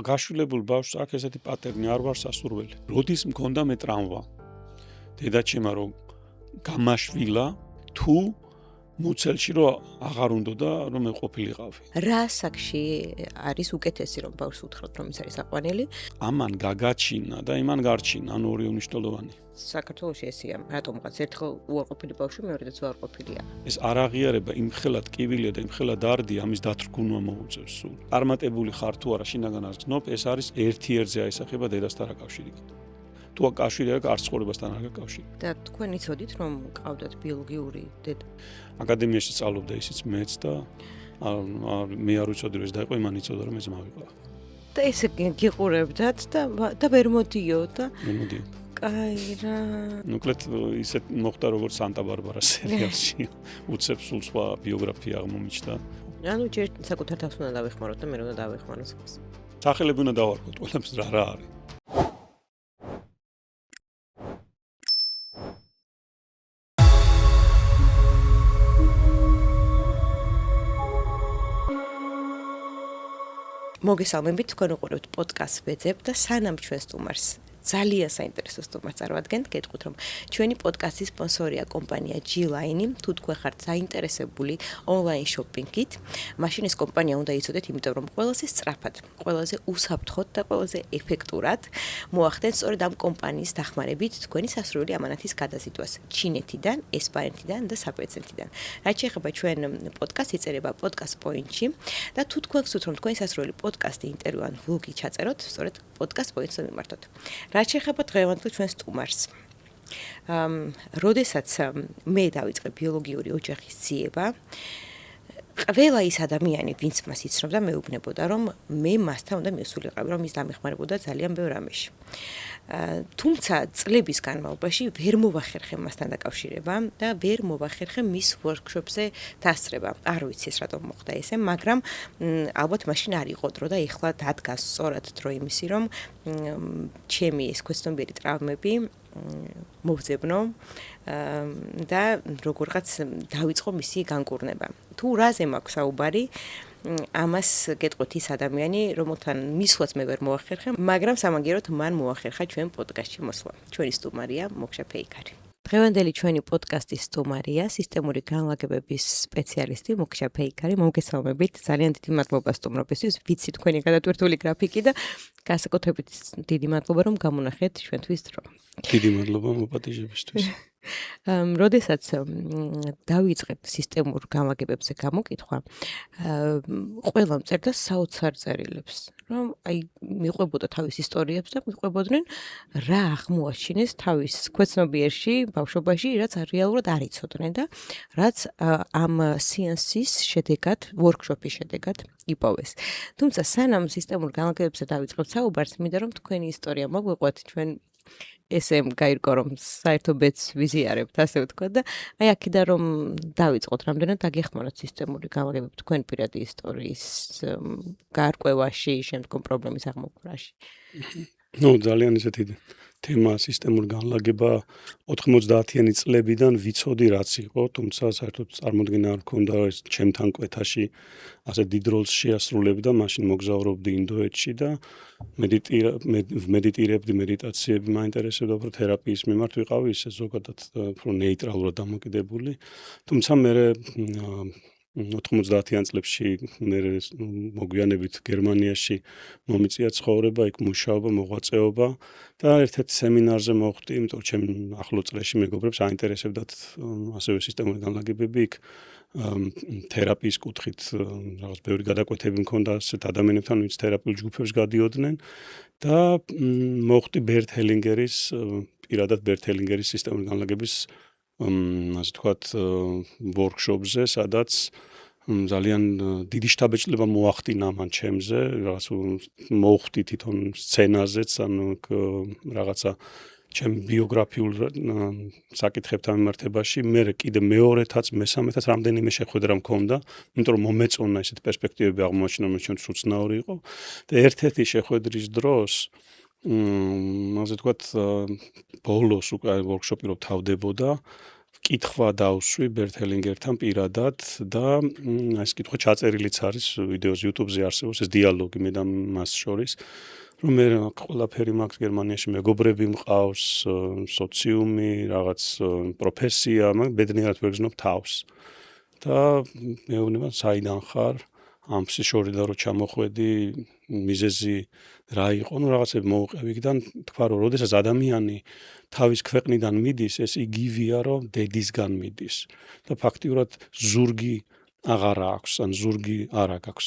გაშვილებულ ბავშვს აქ ესეთი პატერნი არ ვარ სასურველი. როდის მქონდა მე ტრამვა. დედაჩემა რომ გამაშვილა თუ მუცელში რომ აღარ უნდა რომ მე ყოფილიყავი. რა საკში არის უკეთესი რომ ბავშვს უთხრათ რომ ის არის აყვანილი? ამან გაგაჩინა და იმან გარჩინა, ანუ ორი უნიშნელოვანი. საქართველოში ესეა, რატომღაც ერთხელ უარყოფილი ბავშვი მეორედაც უარყოფილია. ეს არ აღიარება იმხელა ტკივილია და იმხელა დარდია, ამის დათრგუნვა მოუწევს სულ. წარმატებული ხარ თუ არა შინაგან არ გზნობ, ეს არის ერთი ერთზე აისახება დედასთან აკავშირებით. თუ აკავშირი აქვს არც ცხოვრებასთან არ გაკავშირი. და თქვენ იცოდით რომ ყავდათ ბიოლოგიური დედა? აკადემიაში სწავლობდა ისიც მეც და მე არ ვიცოდი რომ ეს დაიყო, იმან იცოდა რომ ეს მავიყვა. და ესე გიყურებდათ და ვერ მოდიო და მოდი. კაი რა. მოკლედ ისეთ მოხდა როგორც სანტა-ბარბარა სერიალში. უცებ სულ სხვა ბიოგრაფია აღმომიჩნდა. ანუ ჯერ საკუთარ თავს უნდა დავეხმაროთ და მე უნდა დავეხმაროთ სხვას. სახელები უნდა დავარქოთ, ყველაფერს რა არის. მოგესალმებით, თქვენ უყურებთ პოდკასტ ვეძებ და სანამ ჩვენ სტუმარს ძალიან საინტერესო სტუმარს წარვადგენთ, გეტყვით რომ ჩვენი პოდკასტის სპონსორია კომპანია G-Line. თუ თქვენ ხართ საინტერესებული ონლაინ შოპინგით, მაშინ ეს კომპანია უნდა იცოდეთ, იმიტომ რომ ყველაზე სწრაფად, ყველაზე უსაფრთხოდ და ყველაზე ეფექტურად მოახდენს სწორედ ამ კომპანიის დახმარებით თქვენი სასურველი ამანათის გადაზიდვას ჩინეთიდან, ესპანეთიდან და საბერძნეთიდან. რაც შეეხება ჩვენ პოდკასტს, იწერება პოდკასტ პოინტში და თუ თქვენ გსურთ რომ თქვენი სასურველი პოდკასტი, ინტერვიუ ან ვლოგი ჩაწეროთ, სწორედ პოდკასტ პოინტს მიმართოთ. რაც შეეხება დღევანდელ ჩვენ სტუმარს. როდესაც მე დავიწყე ბიოლოგიური ოჯახის ძიება, ყველა ის ადამიანი, ვინც მას იცნობდა, მეუბნებოდა, რომ მე მასთან უნდა მივსულიყავი, რომ ის დამეხმარებოდა ძალიან ბევრ რამეში. თუმცა წლების განმავლობაში ვერ მოვახერხე მასთან დაკავშირება და ვერ მოვახერხე მის ვორქშოპზე დასწრება. არ ვიცი ეს რატომ მოხდა ესე, მაგრამ ალბათ მაშინ არ იყო დრო და ეხლა დადგა სწორად დრო იმისი, რომ ჩემი ეს ქვეცნობიერი ტრავმები მოვძებნო და როგორღაც დავიწყო მისი განკურნება. თუ რაზე მაქვს საუბარი, ამას გეტყვით ის ადამიანი, რომელთან მისვლაც მე ვერ მოახერხე, მაგრამ სამაგიეროდ მან მოახერხა ჩვენ პოდკასტში მოსვლა. ჩვენი სტუმარია მოგშა ფეიქარი. დღევანდელი ჩვენი პოდკასტის სტუმარია სისტემური განლაგებების სპეციალისტი მოგშა ფეიქარი. მოგესალმებით. ძალიან დიდი მადლობა სტუმრობისთვის. ვიცი თქვენი გადატვირთული გრაფიკი და განსაკუთრებით დიდი მადლობა რომ გამონახეთ ჩვენთვის დრო. დიდი მადლობა მოპატიჟებისთვის. როდესაც დავიწყებ სისტემურ განლაგებებზე გამოკითხვა, ყველა მწერდა საოცარ წერილებს, რომ აი მიყვებოდა თავის ისტორიებს და მიყვებოდნენ რა აღმოაჩინეს თავის ქვეცნობიერში, ბავშვობაში, რაც რეალურად არ იცოდნენ და რაც ამ სეანსის შედეგად, ვორქშოპის შედეგად იპოვეს. თუმცა სანამ სისტემურ განლაგებებზე დავიწყებ საუბარს, მინდა რომ თქვენი ისტორია მოგვიყვეთ, ჩვენ ესე გაირკვა რომ საერთო ბედს ვიზიარებთ, ასე ვთქვა და აი აქედან რომ დავიწყოთ რამდენად დაგეხმაროთ სისტემური განლაგებები თქვენ პირადი ისტორიის გარკვევაში, შემდგომ პრობლემის აღმოფხვრაში. ძალიან ისეთი თემა სისტემური განლაგება 90-იანი წლებიდან ვიცოდი რაც იყო, თუმცა საერთოდ წარმოდგენა არ მქონდა ეს ჩემთან კვეთაში ასე დიდ როლს შეასრულებდა, მაშინ მოგზაურობდი ინდოეთში და მედიტირებდი, მედიტაციები მაინტერესებდა, უფრო თერაპიის მიმართ ვიყავი, ისე ზოგადად უფრო ნეიტრალურად დამოკიდებული. თუმცა მე 90-იან წლებში მე მოგვიანებით გერმანიაში მომიწია ცხოვრება, იქ მუშაობა, მოღვაწეობა და ერთ-ერთ სემინარზე მოვხდი, იმიტომ რომ ჩემ ახლო წრეში მეგობრებს აინტერესებდათ ასევე სისტემური განლაგებები, იქ თერაპიის კუთხით რაღაც ბევრი გადაკვეთები მქონდა ასეთ ადამიანებთან, ვინც თერაპიულ ჯგუფებს გადიოდნენ და მოვხდი ბერტ ჰელინგერის, პირადად ბერტ ჰელინგერის სისტემური განლაგების ასე თქვათ ვორქშოპზე, სადაც ძალიან დიდი შთაბეჭდილება მოახდინა მან ჩემზე, რაღაც მოვხდი თვითონ სცენაზეც, ანუ რაღაცა ჩემ ბიოგრაფიულ საკითხებთან მიმართებაში, მე კიდე მეორეთაც, მესამეთაც რამდენიმე შეხვედრა მქონდა, იმიტომ რომ მომეწონა ესეთ პერსპექტივები აღმოაჩინა, რომ ჩემთვის უცნაური იყო და ერთ-ერთი შეხვედრის დროს ასე თქვათ ბოლოს უკვე ვორქშოპი რო თავდებოდა, კითხვა დავსვი ბერთ ჰელინგერთან პირადად და ეს კითხვა ჩაწერილიც არის ვიდეოზე YouTube-ზე არსებობს ეს დიალოგი მე და მას შორის რომ მე ყველაფერი მაქვს გერმანიაში მეგობრები მყავს სოციუმი რაღაც პროფესია მაგრამ ბედნიერად ვერ გზნობ თავს და მეუბნება საიდან ხარ ამ შორიდან რო ჩამოხვედი მიზეზი რა იყო ნუ რაღაცები მოუყევი იქიდან თქვა რომ როდესაც ადამიანი თავის ქვეყნიდან მიდის ეს იგივეა რომ დედისგან მიდის და ფაქტიურად ზურგი აღარ აქვს ან ზურგი არ აქვს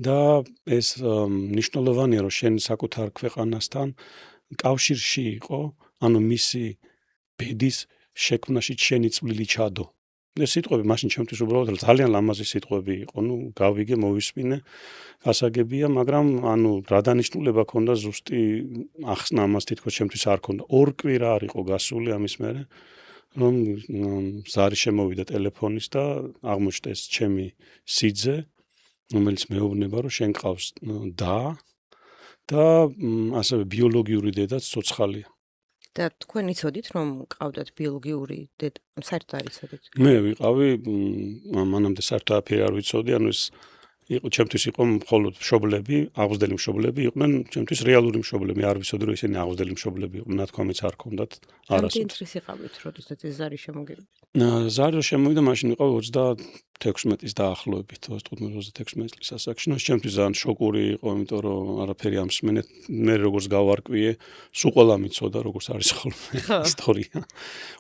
და ეს ნიშნულოვანია რომ შენ საკუთარ ქვეყანასთან კავშირში იყო ანუ მისი ბედის შექმნაში შენი წვლილი ჩადო ეს სიტყვები მაშინ ჩემთვის უბრალოდ ძალიან ლამაზი სიტყვები იყო ნუ გავიგე მოვისმინე გასაგებია მაგრამ ანუ რა დანიშნულება ქონდა ზუსტი ახსნა ამას თითქოს ჩემთვის არ ქონდა ორ კვირა არ იყო გასული ამის მერე რომ ზარი შემოვიდა ტელეფონის და აღმოჩნდა ეს ჩემი სიძე რომელიც მეუბნება რომ შენ ყავს და ასევე ბიოლოგიური დედაც ცოცხალია და თქვენ იცოდით რომ ყავდათ ბიოლოგიური დედა საერთოდ არ იცოდით მე ვიყავი მანამდე საერთოდ არაფერი არ ვიცოდი ანუ ეს იყო ჩემთვის იყო მხოლოდ მშობლები აღზრდელი მშობლები იყვნენ ჩემთვის რეალური მშობლები არ ვიცოდი რომ ისინი აღზრდელი მშობლები იყვნენ ნათქვამიც არ ქონდათ არასოდეს ინტერესი იყავით როდესაც ეს ზარი შემოგივიდა ზარი შემოვიდა მაშინ ვიყავ 36 დაახლოებით 35-36 წლის ასაკში ნუ ჩემთვის ძალიან შოკური იყო იმიტომ რომ არაფერი ამ მსმენე მე როგორც გავარკვიე სულ ყველა მიცოდა როგორც არის ხოლმე ისტორია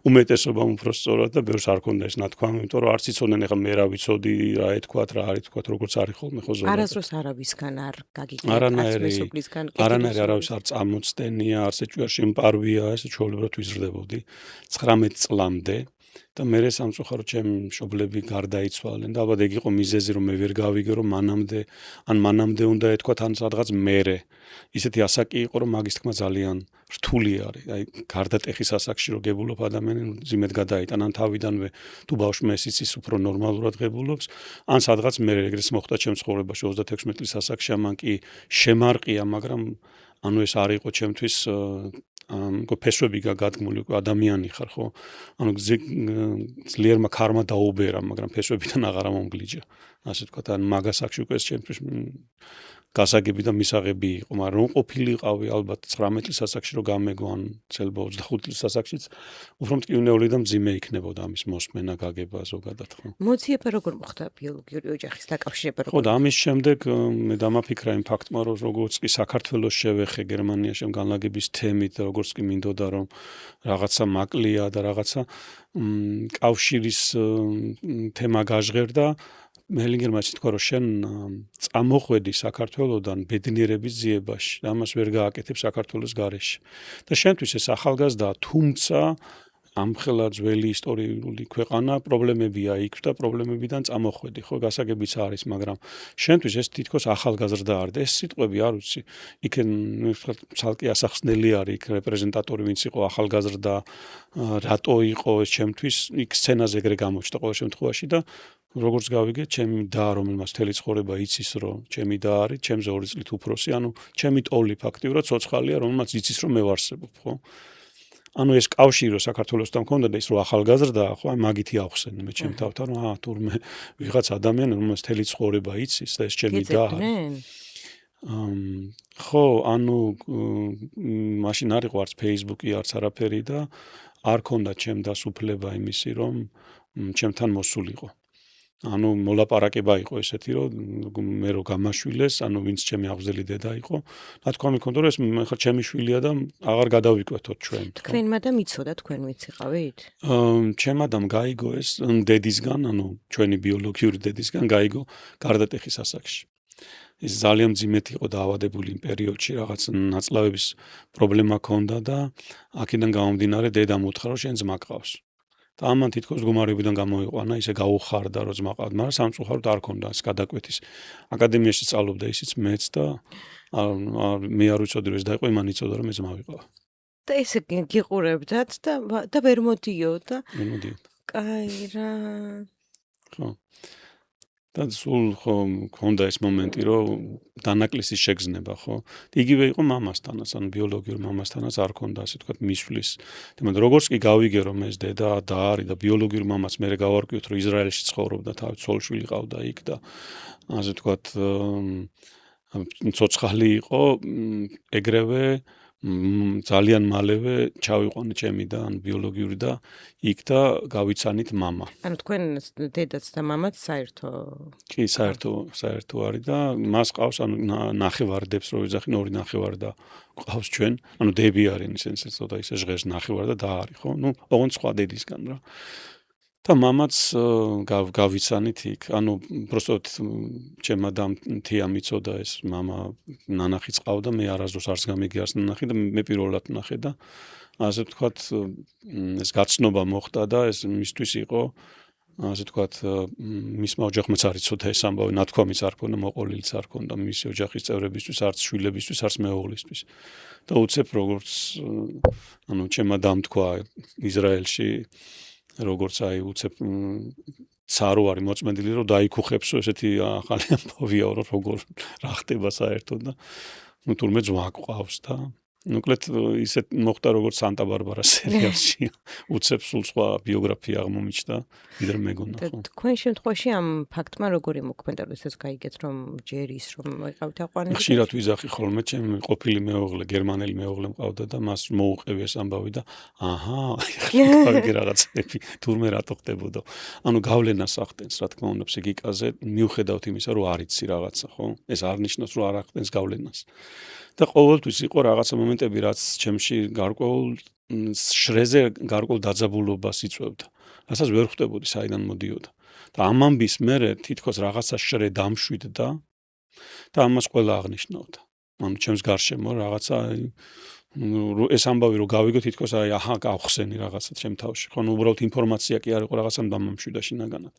უმეტესობამ უფრო სწორად და ბევრს არ ქონდა ეს ნათქვამი იმიტომ რომ არც იცოდნენ ეხლა მე რა ვიცოდი რა ეთქვათ რა არ ეთქვათ როგორც არის ხოლმე ხო ზოგადად არასდროს არავისგან არ გაგიგებთ არანაირი არავის არ წამოწდენია არც ეჭვიაში მპარვია ესე ჩვეულებრივად ვიზრდებოდი 19 წლამდე და მე სამწუხაროდ ჩემი მშობლები გარდაიცვალნენ და ალბათ ეგ იყო მიზეზი რომ მე ვერ გავიგე რომ მანამდე უნდა ეთქვათ ან სადღაც მერე ისეთი ასაკი იყო რომ მაგის თქმა ძალიან რთული არის აი გარდატეხის ასაკში რო გებულობ ადამიანი ძიმედ გადაიტან ან თავიდანვე თუ ბავშვი ესიც ის უფრო ნორმალურად გებულობს ან სადღაც მე ეგრეც მოხდა ჩემს ცხოვრებაში 36 წლის ასაკში ამან კი შემარყია მაგრამ ანუ ეს არ იყო ჩემთვის ფესვები გაგადგმული ადამიანი ხარ ხო ანუ ძლიერმა ქარმა დაუბერა მაგრამ ფესვებიდან აღარ მომგლიჯა ასე ვთქვათ ან მაგასაკში უკვე ეს ჩემთვის გასაგები და მისაღები იყო მაგრამ რომ ყოფილიყავი ალბათ 19 წლის ასაკში რომ გამეგო ან ცელბა 25 წლის ასაკშიც უფრო მტკივნეული და მძიმე იქნებოდა ამის მოსმენა გაგება ზოგადად ხო მოძიება როგორ მოხდა ბიოლოგიური ოჯახის დაკავშირება ხო და ამის შემდეგ მე დამაფიქრა იმ ფაქტმა რომ როგორც კი საქართველოს შევეხე გერმანიაში განლაგების თემით როგორც კი მინდოდა რომ რაღაცა მაკლია და რაღაცა კავშირის თემა გაჟღერდა ჰელინგერმა ითქვა რომ შენ წამოხვედი საქართველოსდან ბედნიერების ძიებაში და ამას ვერ გააკეთებ საქართველოს გარეშე და შენთვის ეს ახალგაზრდა თუმცა ამხელა ძველი ისტორიული ქვეყანა პრობლემებია იქ და პრობლემებიდან წამოხვედი ხო გასაგებიც არის მაგრამ შენთვის ეს თითქოს ახალგაზრდა არ და ეს სიტყვები არ ვიცი იქენ ცალკე ასახსნელი არის იქ რეპრეზენტატორი ვინც იყო ახალგაზრდა რატო იყო ეს ჩემთვის იქ სცენაზე ეგრე გამოჩნდა ყოველ შემთხვევაში და როგორც გავიგე, ჩემი და რომელმაც მთელი ცხოვრება იცის, რომ ჩემი და არის, ჩემზე 2 წლით უფროსი, ანუ ჩემი ტოლი ფაქტიურად ცოცხალია, რომელმაც იცის, რომ მე ვარსებობ, ხო? ანუ ეს კავშირი რომ საქართველოსთან მქონდა და ის რომ ახალგაზრდაა, ხო, აი მაგითი ახსენე მე ჩემ თავთან, რომ თურმე ვიღაც ადამიანი, რომელმაც მთელი ცხოვრება იცის და ეს ჩემი და არის. ხო, ანუ მაშინ არ იყო არც Facebook-ი, არც არაფერი და არ ქონდა ჩემ დასუფლება იმისი, რომ ჩემთან მოსულიყო. ანუ მოლაპარაკება იყო ესეთი რომ მე რო გამაშვილეს, ანუ ვინც ჩემი აღზრდელი დედა იყო, ნათქვამი მქონდა რომ ეს ხა ჩემი შვილია და აღარ გადავიკვეთოთ ჩვენ. თქვენ მადამ იცოდა თქვენ ვინც იყავით? ჩემ ადამ გაიგო ეს დედისგან, ანუ ჩვენი ბიოლოგიური დედისგან გაიგო გარდატეხის ასაკში. ის ძალიან მძიმედ იყო დაავადებული იმ პერიოდში, რაღაც ნაწლავების პრობლემა ჰქონდა და აქედან გამომდინარე დედამ უთხრა რომ შენ ძმა გყავს. და ამან თითქოს მდგომარეობიდან გამოიყვანა, ისე გაუხარდა რომ ძმა ყავდა, მაგრამ სამწუხაროდ არ ქონდა ეს გადაკვეთის. აკადემიაში სწავლობდა ისიც მეც და მე არ ვიცოდი რომ ეს დაიწყო, იმან იცოდა რომ მე ძმა ვიყავ. და ესე გიყურებდათ და ვერ მოდიო და ვერ მოდიო. კაი რა. ხო. და სულ ხო მქონდა ეს მომენტი, რომ დანაკლისის შეგრძნება, ხო? იგივე იყო მამასთანაც, ანუ ბიოლოგიურ მამასთანაც არ ქონდა ასე თქვათ მისვლის. თუმცა როგორც კი გავიგე რომ ეს დედა და არის და ბიოლოგიურ მამას მე გავარკვიოთ რომ ისრაელში ცხოვრობდა, თავი ცოლ-შვილი ყავდა იქ და ასე თქვათ ცოცხალი იყო, ეგრევე ძალიან მალევე ჩავიყვანე ჩემი და ან ბიოლოგიური და იქ და გავიცანით მამა. ანუ თქვენ დედაც და მამაც საერთო კი, საერთო არის და მას ყავს ანუ ნახევარდებს რო ვიძახინ ორი ნახევარი და ყავს ჩვენ, ანუ დები არის ისე ცოტა ისე ჟღერს ნახევარი და არის ხო? ნუ ოღონდ სხვა დედისგან რა. და მამაც გავიცანით იქ. ანუ პროსტოდ ჩემმა და თია მიცოდა ეს მამა ნანახიც ყავდა, მე არასდროს არც გამიგიარს ნანახი და მე პირველად ნახე და ასე ვთქვათ ეს გაცნობა მოხდა და ეს მისთვის იყო ასე ვთქვათ მისმა ოჯახმაც არ იცოდა ეს ამბავი, ნათქვამიც არ ქონდა, მოყოლილიც არ ქონდა მისი ოჯახის წევრებისთვის, არც შვილებისთვის, არც მეუღლისთვის. და უცებ როგორც ანუ ჩემმა დამთქვა ისრაელში როგორც აი უცებ ცარო არის მოწმენდილი რომ დაიქუხებსო ესეთი ახალი ამბავია რომ როგორ რა ხდება საერთოდ და ნუ თურმე ძმა ყავს და მოკლედ ისეთ მოხდა როგორც სანტა-ბარბარა სერიალში უცებ სულ სხვა ბიოგრაფია აღმომიჩნდა ვიდრე მეგონა ხო თქვენ შემთხვევაში ამ ფაქტმა როგორი მოქმედა როდესაც გაიგეთ რომ ჯერ ის რომ მოიყავთ აყვანილი ხშირად ვიზახი ხოლმე ჩემი ყოფილი მეუღლე გერმანელი მეუღლე მყავდა და მას მოუყევი ეს ამბავი და აჰა ხალხი რაღაცები თურმე რატო ხდებოდა ანუ გავლენას ახდენს რა თქმა უნდა ფსიქიკაზე მიუხედავთ იმისა რომ არ იცი რაღაცა ხო ეს არ ნიშნავს რომ არ ახდენს გავლენას და ყოველთვის იყო რაღაცა მომენტები რაც ჩემში გარკვეულ შრეზე გარკვეულ დაძაბულობას იწვევდა რასაც ვერ ხვდებოდი საიდან მოდიოდა და ამ ამბის მერე თითქოს რაღაცა შრე დამშვიდდა და ამას ყველა აღნიშნავდა ანუ ჩემს გარშემო რაღაცა ეს ამბავი რომ გავიგო თითქოს აი აჰა გავხსენი რაღაცა ჩემ თავში ხო ნუ უბრალოდ ინფორმაცია კი არ იყო რაღაცამ დამამშვიდა შინაგანად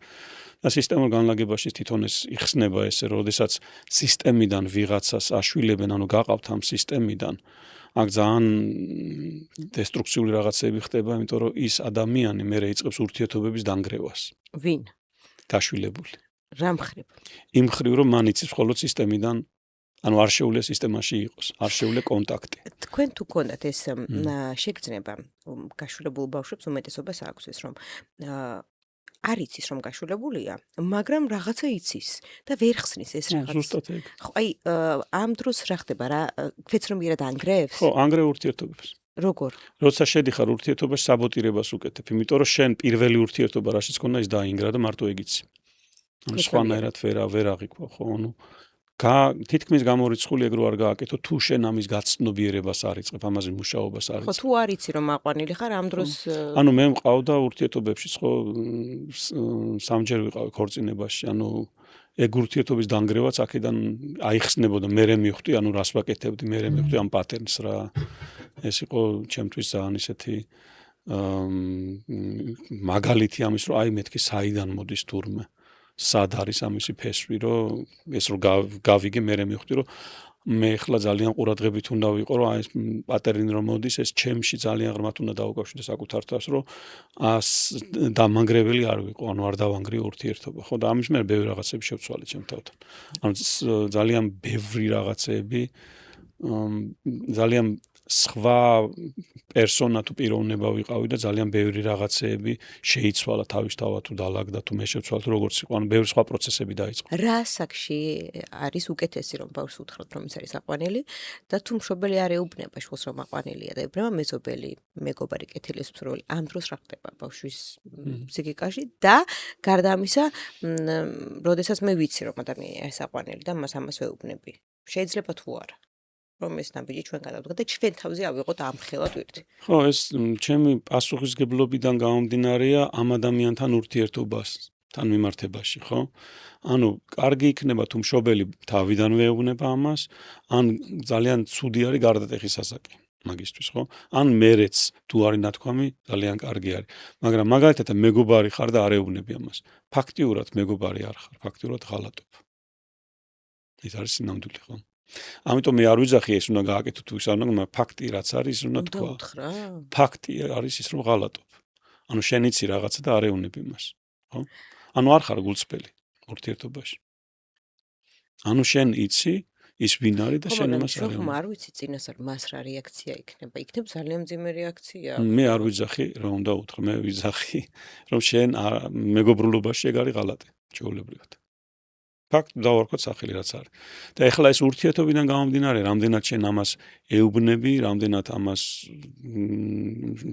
და სისტემურ განლაგებაში თვითონ ეს იხსნება ესე როდესაც სისტემიდან ვიღაცას აშვილებენ ანუ გაყავთ ამ სისტემიდან აქ ძალიან დესტრუქციული რაღაცები ხდება იმიტომ რომ ის ადამიანი მერე იწყებს ურთიერთობების დანგრევას ვინ გაშვილებული რა მხრივ იმ მხრივ რომ მან იცის მხოლოდ სისტემიდან ანუ არ შეუძლია სისტემაში იყოს, არ შეუძლია კონტაქტი. თქვენ თუ გქონდათ ეს შეგრძნება გაშვილებულ ბავშვებს უმეტესობას აქვს ეს რომ არ იცის რომ გაშვილებულია, მაგრამ რაღაცა იცის და ვერ ხსნის ეს რაღაც. ზუსტად ეგ. ხო, აი ამ დროს რა ხდება რა, ქვეც რომ იერად ანგრევს? ხო, ანგრევ ურთიერთობებს. როგორ? როცა შედიხარ ურთიერთობაში საბოტირებას უკეთებ, იმიტომ რომ შენ პირველი ურთიერთობა რაშიც ქონდა ის დაინგრა და მარტო ეგ იცი. ანუ სხვანაირად ვერ აღიქვა, ხო, ანუ თითქმის გამორიცხული ეგ რო არ გააკეთო თუ შენ ამის გაცნობიერებას არ იწყებ ამაზე მუშაობას არ იწყებ ხო თუ არ იცი რომ აყვანილი ხარ ამ დროს ანუ მე მყავდა ურთიერთობებში ხო სამჯერ ვიყავი ქორწინებაში ანუ ეგ ურთიერთობის დანგრევაც აქედან აიხსნებოდა მე მივხვდი ანუ რას ვაკეთებდი მე მივხვდი ამ პატერნს რა ეს იყო ჩემთვის ძალიან ისეთი მაგალითი ამის რომ აი მეთქი საიდან მოდის თურმე სად არის ამისი ფესვი რომ ეს რომ გავიგე მე მივხვდი რომ მე ახლა ძალიან ყურადღებით უნდა ვიყო რომ აი ეს პატერნი რომ მოდის ეს ჩემში ძალიან ღრმად უნდა დაუკავშირდე საკუთარ თავს რომ დამანგრეველი არ ვიყო ანუ არ დავანგრიო ურთიერთობა ხო და ამის მე ბევრი რაღაცები შევცვალე ჩემ თავთან ანუ ძალიან ბევრი რაღაცები ძალიან სხვა პერსონა თუ პიროვნება ვიყავი და ძალიან ბევრი რაღაცეები შეიცვალა თავისთავად თუ დაალაგდა თუ მე შევცვალე თუ როგორც იყო ანუ ბევრი სხვა პროცესები დაიწყო. რა საკში არის უკეთესი რომ ბავშვს უთხრათ რომ ის არის აყვანილი და თუ მშობელი არ ეუბნება შულს რომ აყვანილია და ეუბნება მეზობელი მეგობარი კეთილისმცრული ამ დროს რა ხდება ბავშვის ფსიქიკაში და გარდა ამისა როდესაც მე ვიცი რომ ადამიანია ეს აყვანილი და მას ამას ვეუბნები შეიძლება თუ არა რომ ეს ნაბიჯი ჩვენ გადავდგეთ და ჩვენ თავზე ავიღოთ ამხელად ვირთი. ხო, ეს ჩემი პასუხისგებლობიდან გამომდინარეა ამ ადამიანთან ურთიერთობასთან მიმართებაში, ხო? ანუ კარგი იქნება თუ მშობელი თავიდანვე ეუბნება ამას, ან ძალიან ცუდი არის გარდატეხის ასაკი მაგისთვის, ხო? ან მერეც თუ არის ნათქვამი, ძალიან კარგი არის. მაგრამ მაგალითად მეგობარი ხარ და არ ეუბნები ამას. ფაქტიურად მეგობარი არ ხარ, ფაქტიურად ღალატობ. ეს არის სინამდვილე, ხო? ამიტომ მე არ ვიძახი ეს უნდა გააკეთო თუ ის არ უნდა, მაგრამ ფაქტი რაც არის, ის უნდა თქვა. ფაქტი არის ის რომ ღალატობ. ანუ შენ იცი რაღაცა და არ ეუბნები მას, ხო? ანუ არ ხარ გულწრფელი. ურთიერთობაში. ანუ შენ იცი ის ვინ არის და შენ იმას არ ხომ არ ვიცი წინასწარ მას რა რეაქცია იქნება. იქნებ ძალიან მძიმე რეაქცია. მე არ ვიძახი, რა უნდა უთხრა, მე ვიძახი, რომ შენ მეგობრულობაში ეგ არის ღალატი, ჩვეულებრივად. ფაქტ დავარქოთ სახელი რაც არის. და ეხლა ეს ურთიერთობიდან გამომდინარე, რამდენად შენ ამას ეუბნები, რამდენად ამას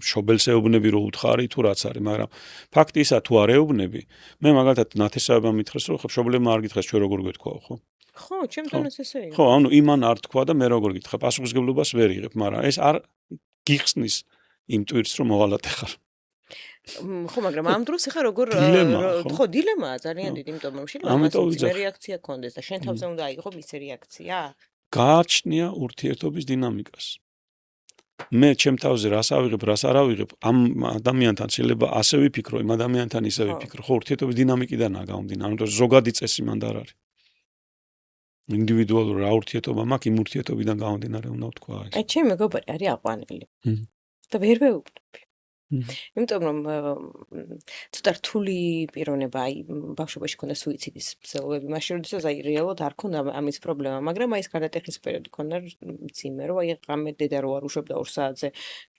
შობელს ეუბნები, რომ უთხარი თუ რაც არის, მაგრამ ფაქტი ისა თუ არ ეუბნები, მე მაგალითად ნათესავება მითხრეს, რომ ხო შობლებმა არ გითხრეს ჩვენ როგორ გვეთქვაო, ხო? ხო, ჩემთანაც ესე იყო. ხო, ანუ იმან არ თქვა და მე როგორ გითხრა, პასუხისგებლობას ვერ იღებ, მაგრამ ეს არ გიხსნის იმ ტვირთს, რომ მოღალატე ხარ. ხო, მაგრამ ამ დროს ახლა როგორ ხო, დილემაა ძალიან დიდი, იმიტომ რომ შეიძლება ამას რეაქცია კონდეს და შენ თავზე უნდა აიღო მისი რეაქცია. გააჩნია ურთიერთობის დინამიკას. მე ჩემ თავზე რას ავიღებ, რას არ ავიღებ, ამ ადამიანთან შეიძლება ასე ვიფიქრო, იმ ადამიანთან ისე ვიფიქრო. ხო, ურთიერთობის დინამიკიდანაა გამომდინარე, ანუ ზოგადი წესი მანდ არ არის. ინდივიდუალური რა ურთიერთობა მაქვს, იმ ურთიერთობიდან გამომდინარე უნდა ვთქვა ეს. აი, ჩემი მეგობარი არის აყვანილი. და ვერ ვეუბნები. იმიტომ რომ ცოტა რთული პიროვნება, აი ბავშვობაში ქონდა სუიციდის მცდელობები, მაშინ როდესაც აი რეალურად არ ქონდა ამის პრობლემა, მაგრამ აი ეს გარდატეხის პერიოდი ქონდა მძიმე, რომ აი ღამე დედა რო არ უშვებდა 2 საათზე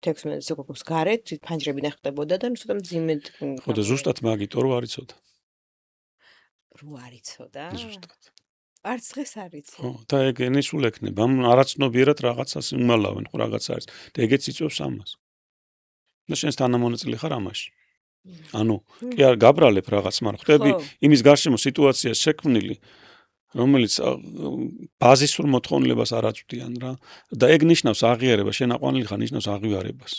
16 სეკუნდს გარეთ, ფანჯრებიდან ხდებოდა და ცოტა მძიმედ. ხო და ზუსტად მაგითო რო არ იცოდა. რო არ იცოდა? ზუსტად. არც დღეს არ იცი. ხო, და ეგ ენისულ ექნება, ამ არაცნობიერად რაღაცას უმალავენ, ხო რაღაც არის. და ეგეც იწვევს ამას. და შენს თანამონაწილე ხარ ამაში. ანუ კი არ გაბრალებ რაღაც, მაგრამ ხდები იმის გარშემო სიტუაციას შექმნილი, რომელიც ბაზისურ მოთხოვნილებას არ აწვდიან რა. და ეგ ნიშნავს აღიარებას, შენ აყვანილი ხარ, ნიშნავს აღიარებას.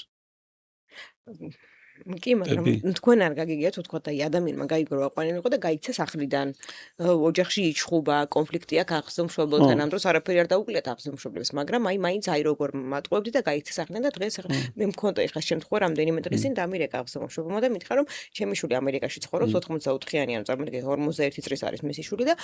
კი, მაგრამ თქვენ არ გაგიგიათ, თქვა და ადამიანმა გაიგრო აყვანილიყო და გაიქცა სახლიდან. ოჯახში იჩხუბა, კონფლიქტი აქვს აღზრდმშობელთან, ამ დროს არაფერი არ დაუკვლიათ აღზრდმშობლებს, მაგრამ აი მაინც აი როგორ მატყუებდი და გაიქცა სახლიდან და დღეს მე მქონდა ეხლა შემთხვევა რამდენიმე დღის წინ დამირეკა აღზრდმშობელმა და მითხრა რომ ჩემი შვილი ამერიკაში ცხოვრობს 84-იანი, ანუ წარმოიდგინეთ 41 წლის არის მისი შვილი და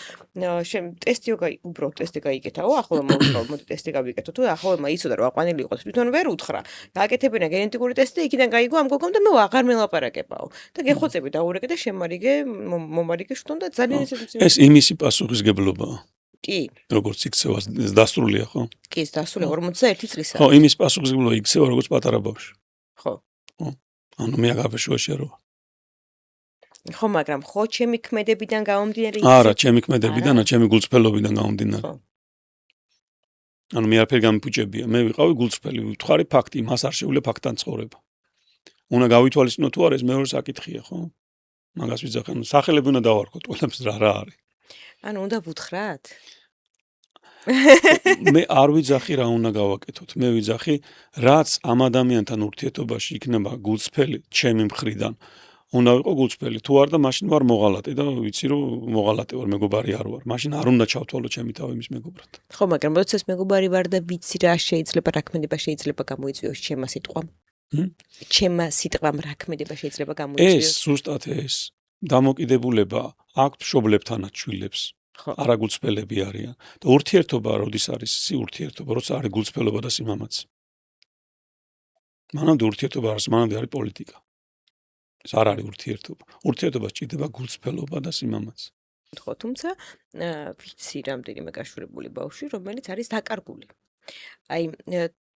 ტესტი გაიკეთაო, ახლა მოვუწყო, მოდი ტესტი გავიკეთო თუ ახლა იცოდა რომ აყვანილი იყო, თვითონ ვერ უთხრა. გააკეთებინა გენეტიკური ტესტი, იქიდან გაიგო ამ გოგომ და მე აღარ მელაპარაკებაო და გეხოცები დაურეკე და შემარიგე მომარიგე შტომ და ძალიან ეს იმისი პასუხისგებლობაა. კი. როგორც იქცევა დასრულია, ხო? კი, ეს დასრულია 41 წლისა. ხო, იმის პასუხისგებლობა იქცევა როგორც პატარა ბავშვი. ხო. ხო. ანუ მე აგაფშუაში არ ვარ. ხო, მაგრამ ხო ჩემი ქმედებიდან გამომდინარე არა, ჩემი ქმედებიდან, ჩემი გულწრფელობიდან გამომდინარე. ხო. ანუ მე არაფერი გამიფუჭებია. მე ვიყავი გულწრფელი, ვთხარი ფაქტი, მას არ შეუძლია ფაქტთან ცხოვრება. უნდა გავითვალისწინო თუ არა ეს მეორე საკითხია, ხო? მაგას ვიძახე, ანუ სახელები უნდა დავარქოთ, ყველაფერს რა არის. ანუ უნდა ვუთხრათ? მე არ ვიძახი რა უნდა გავაკეთოთ. მე ვიძახი, რაც ამ ადამიანთან ურთიერთობაში იქნება გულწრფელი ჩემი მხრიდან, უნდა ვიყო გულწრფელი. თუ არ და მაშინ ვარ მოღალატე და ვიცი რომ მოღალატე ვარ, მეგობარი არ ვარ. მაშინ არ უნდა ჩავთვალო ჩემი თავი მის მეგობრად. ხო, მაგრამ როდესაც მეგობარი ვარ და ვიცი რა შეიძლება რა ქმედება შეიძლება გამოიწვიოს ჩემმა სიტყვამ. ჩემმა სიტყვამ რა ქმედება შეიძლება გამოიწვიოს. ეს ზუსტად ეს დამოკიდებულება აქვს მშობლებთანაც შვილებს. არა გულწრფელები არიან. და ურთიერთობა როდის არის ურთიერთობა, როცა არის გულწრფელობა და სიმამაცე. მანამდე ურთიერთობა არის, მანამდე არის პოლიტიკა. ეს არ არის ურთიერთობა. ურთიერთობა სჭირდება გულწრფელობა და სიმამაცე. ხო, თუმცა ვიცი რამდენიმე გაშურებული ბავშვი, რომელიც არის დაკარგული. აი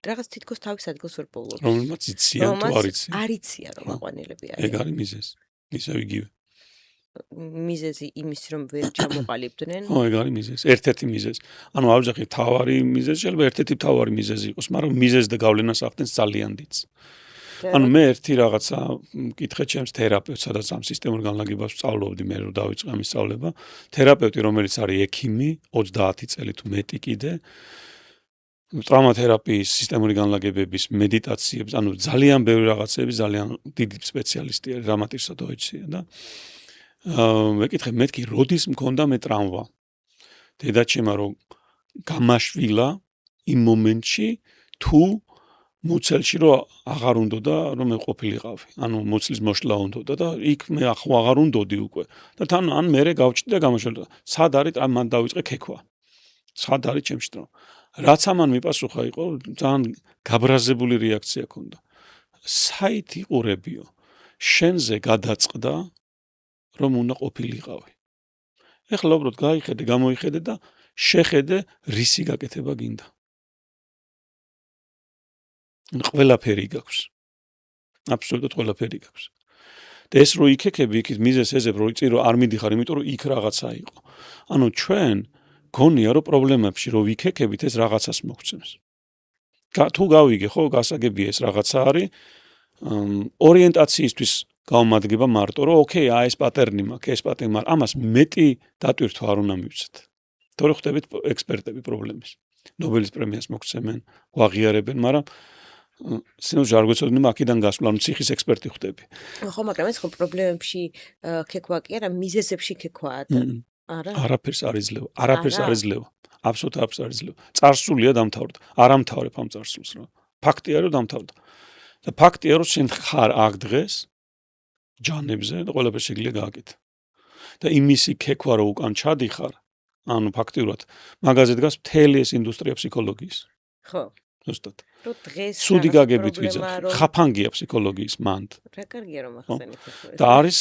რაღაც თითქოს თავის ადგილს ვერ პოულობს. რომელმაც იციან თუ არ იციან. არ იციან რომ აყვანილები არიან. ეგ არის მიზეზი. ისევ იგივე. მიზეზი იმის რომ ვერ ჩამოყალიბდნენ. ხო, ეგ არის მიზეზი. ერთ-ერთი მიზეზი. ანუ ავჯახი თავარი მიზეზი, შეიძლება ერთ-ერთი თავარი მიზეზი იყოს, მაგრამ მიზეზს და გავლენას ახდენს ძალიან დიდს. ანუ მე ერთი რაღაცა მკითხე ჩემს თერაპევტს, სადაც ამ სისტემურ განლაგებას ვსწავლობდი, მე რომ დავიწყე ამის სწავლება. თერაპევტი, რომელიც არის ექიმი, 30 წელი თუ მეტი კიდე, ტრaumaterapიის, სისტემური განლაგებების, მედიტაციების, ანუ ძალიან ბევრი რაღაცები, ძალიან დიდი სპეციალისტი არის, რამატირსა დოიჩია და მეკითხე, მეთქი, როდის მქონდა მე ტრამვა. დედაჩემა რომ გამაშვილა იმ მომენტში, თუ მუცელში რომ აღარ უნდოდა რომ მე ყოფილიყავი. ანუ მუცლის მოშლა უნდოდა და იქ მე აღარ უნდოდი უკვე. და თან ან მე გავჭდი და გამაშველდა. სად არის მან დავიწყე ქექვა. სად არის ჩემში ტრამვა. რაც ამან მიპასუხა იყო ძალიან გაბრაზებული რეაქცია ჰქონდა. საით იყურებიო? შენზე გადაწყდა რომ უნდა ყოფილიყავი. ეხლა უბრალოდ გაიხედე, გამოიხედე და შეხედე რისი გაკეთება გინდა. ყველაფერი გაქვს. აბსოლუტურად ყველაფერი გაქვს. და ეს რო იქექები, იქით მიზეს ეძებ, რო იწირო არ მიდიხარ, იმიტომ რომ იქ რაღაცა იყო. ანუ ჩვენ გონია რომ პრობლემებში რო ვიქექებით ეს რაღაცას მოგცემს. თუ გავიგე, ხო, გასაგებია ეს რაღაცა არის, ორიენტაციისთვის გავმადგება მარტო, რომ ოკეი, ეს პატერნი მაქვს, ეს პატერნი, მაგრამ ამას მეტი დატვირთვა არ უნდა მივცეთ. თორე ხვდებით ექსპერტები პრობლემის. ნობელის პრემიას მოგცემენ, გვაღიარებენ, მაგრამ სინოს ჯარგვეცოდნენ აქედან გასვლა, ანუ ციხის ექსპერტი ხვდები. ხო, მაგრამ ეს ხო პრობლემებში ქექვა კი არა, მიზეზებში ქექვაა და არა. არაფერს არ იძლევა, არაფერს არ იძლევა. აბსოლუტურად არაფერს არ იძლევა. წარსულია დამთავრდა. არ ამთავრებ ამ წარსულს რა. ფაქტია რომ დამთავრდა. და ფაქტია რომ შენ ხარ აქ დღეს ჯანებზე და ყველაფერს შეგიძლია გააკეთე. და იმისი ქექვა რომ უკან ჩადიხარ, ანუ ფაქტიურად მაგაზე დგას მთელი ეს ინდუსტრია ფსიქოლოგიის. ხო. ზუსტად. რო დღეს სუდი გაგებით ვიძახი. ხაფანგია ფსიქოლოგიის მანდ. რა კარგია რომ ახსენეთ ეს. და არის,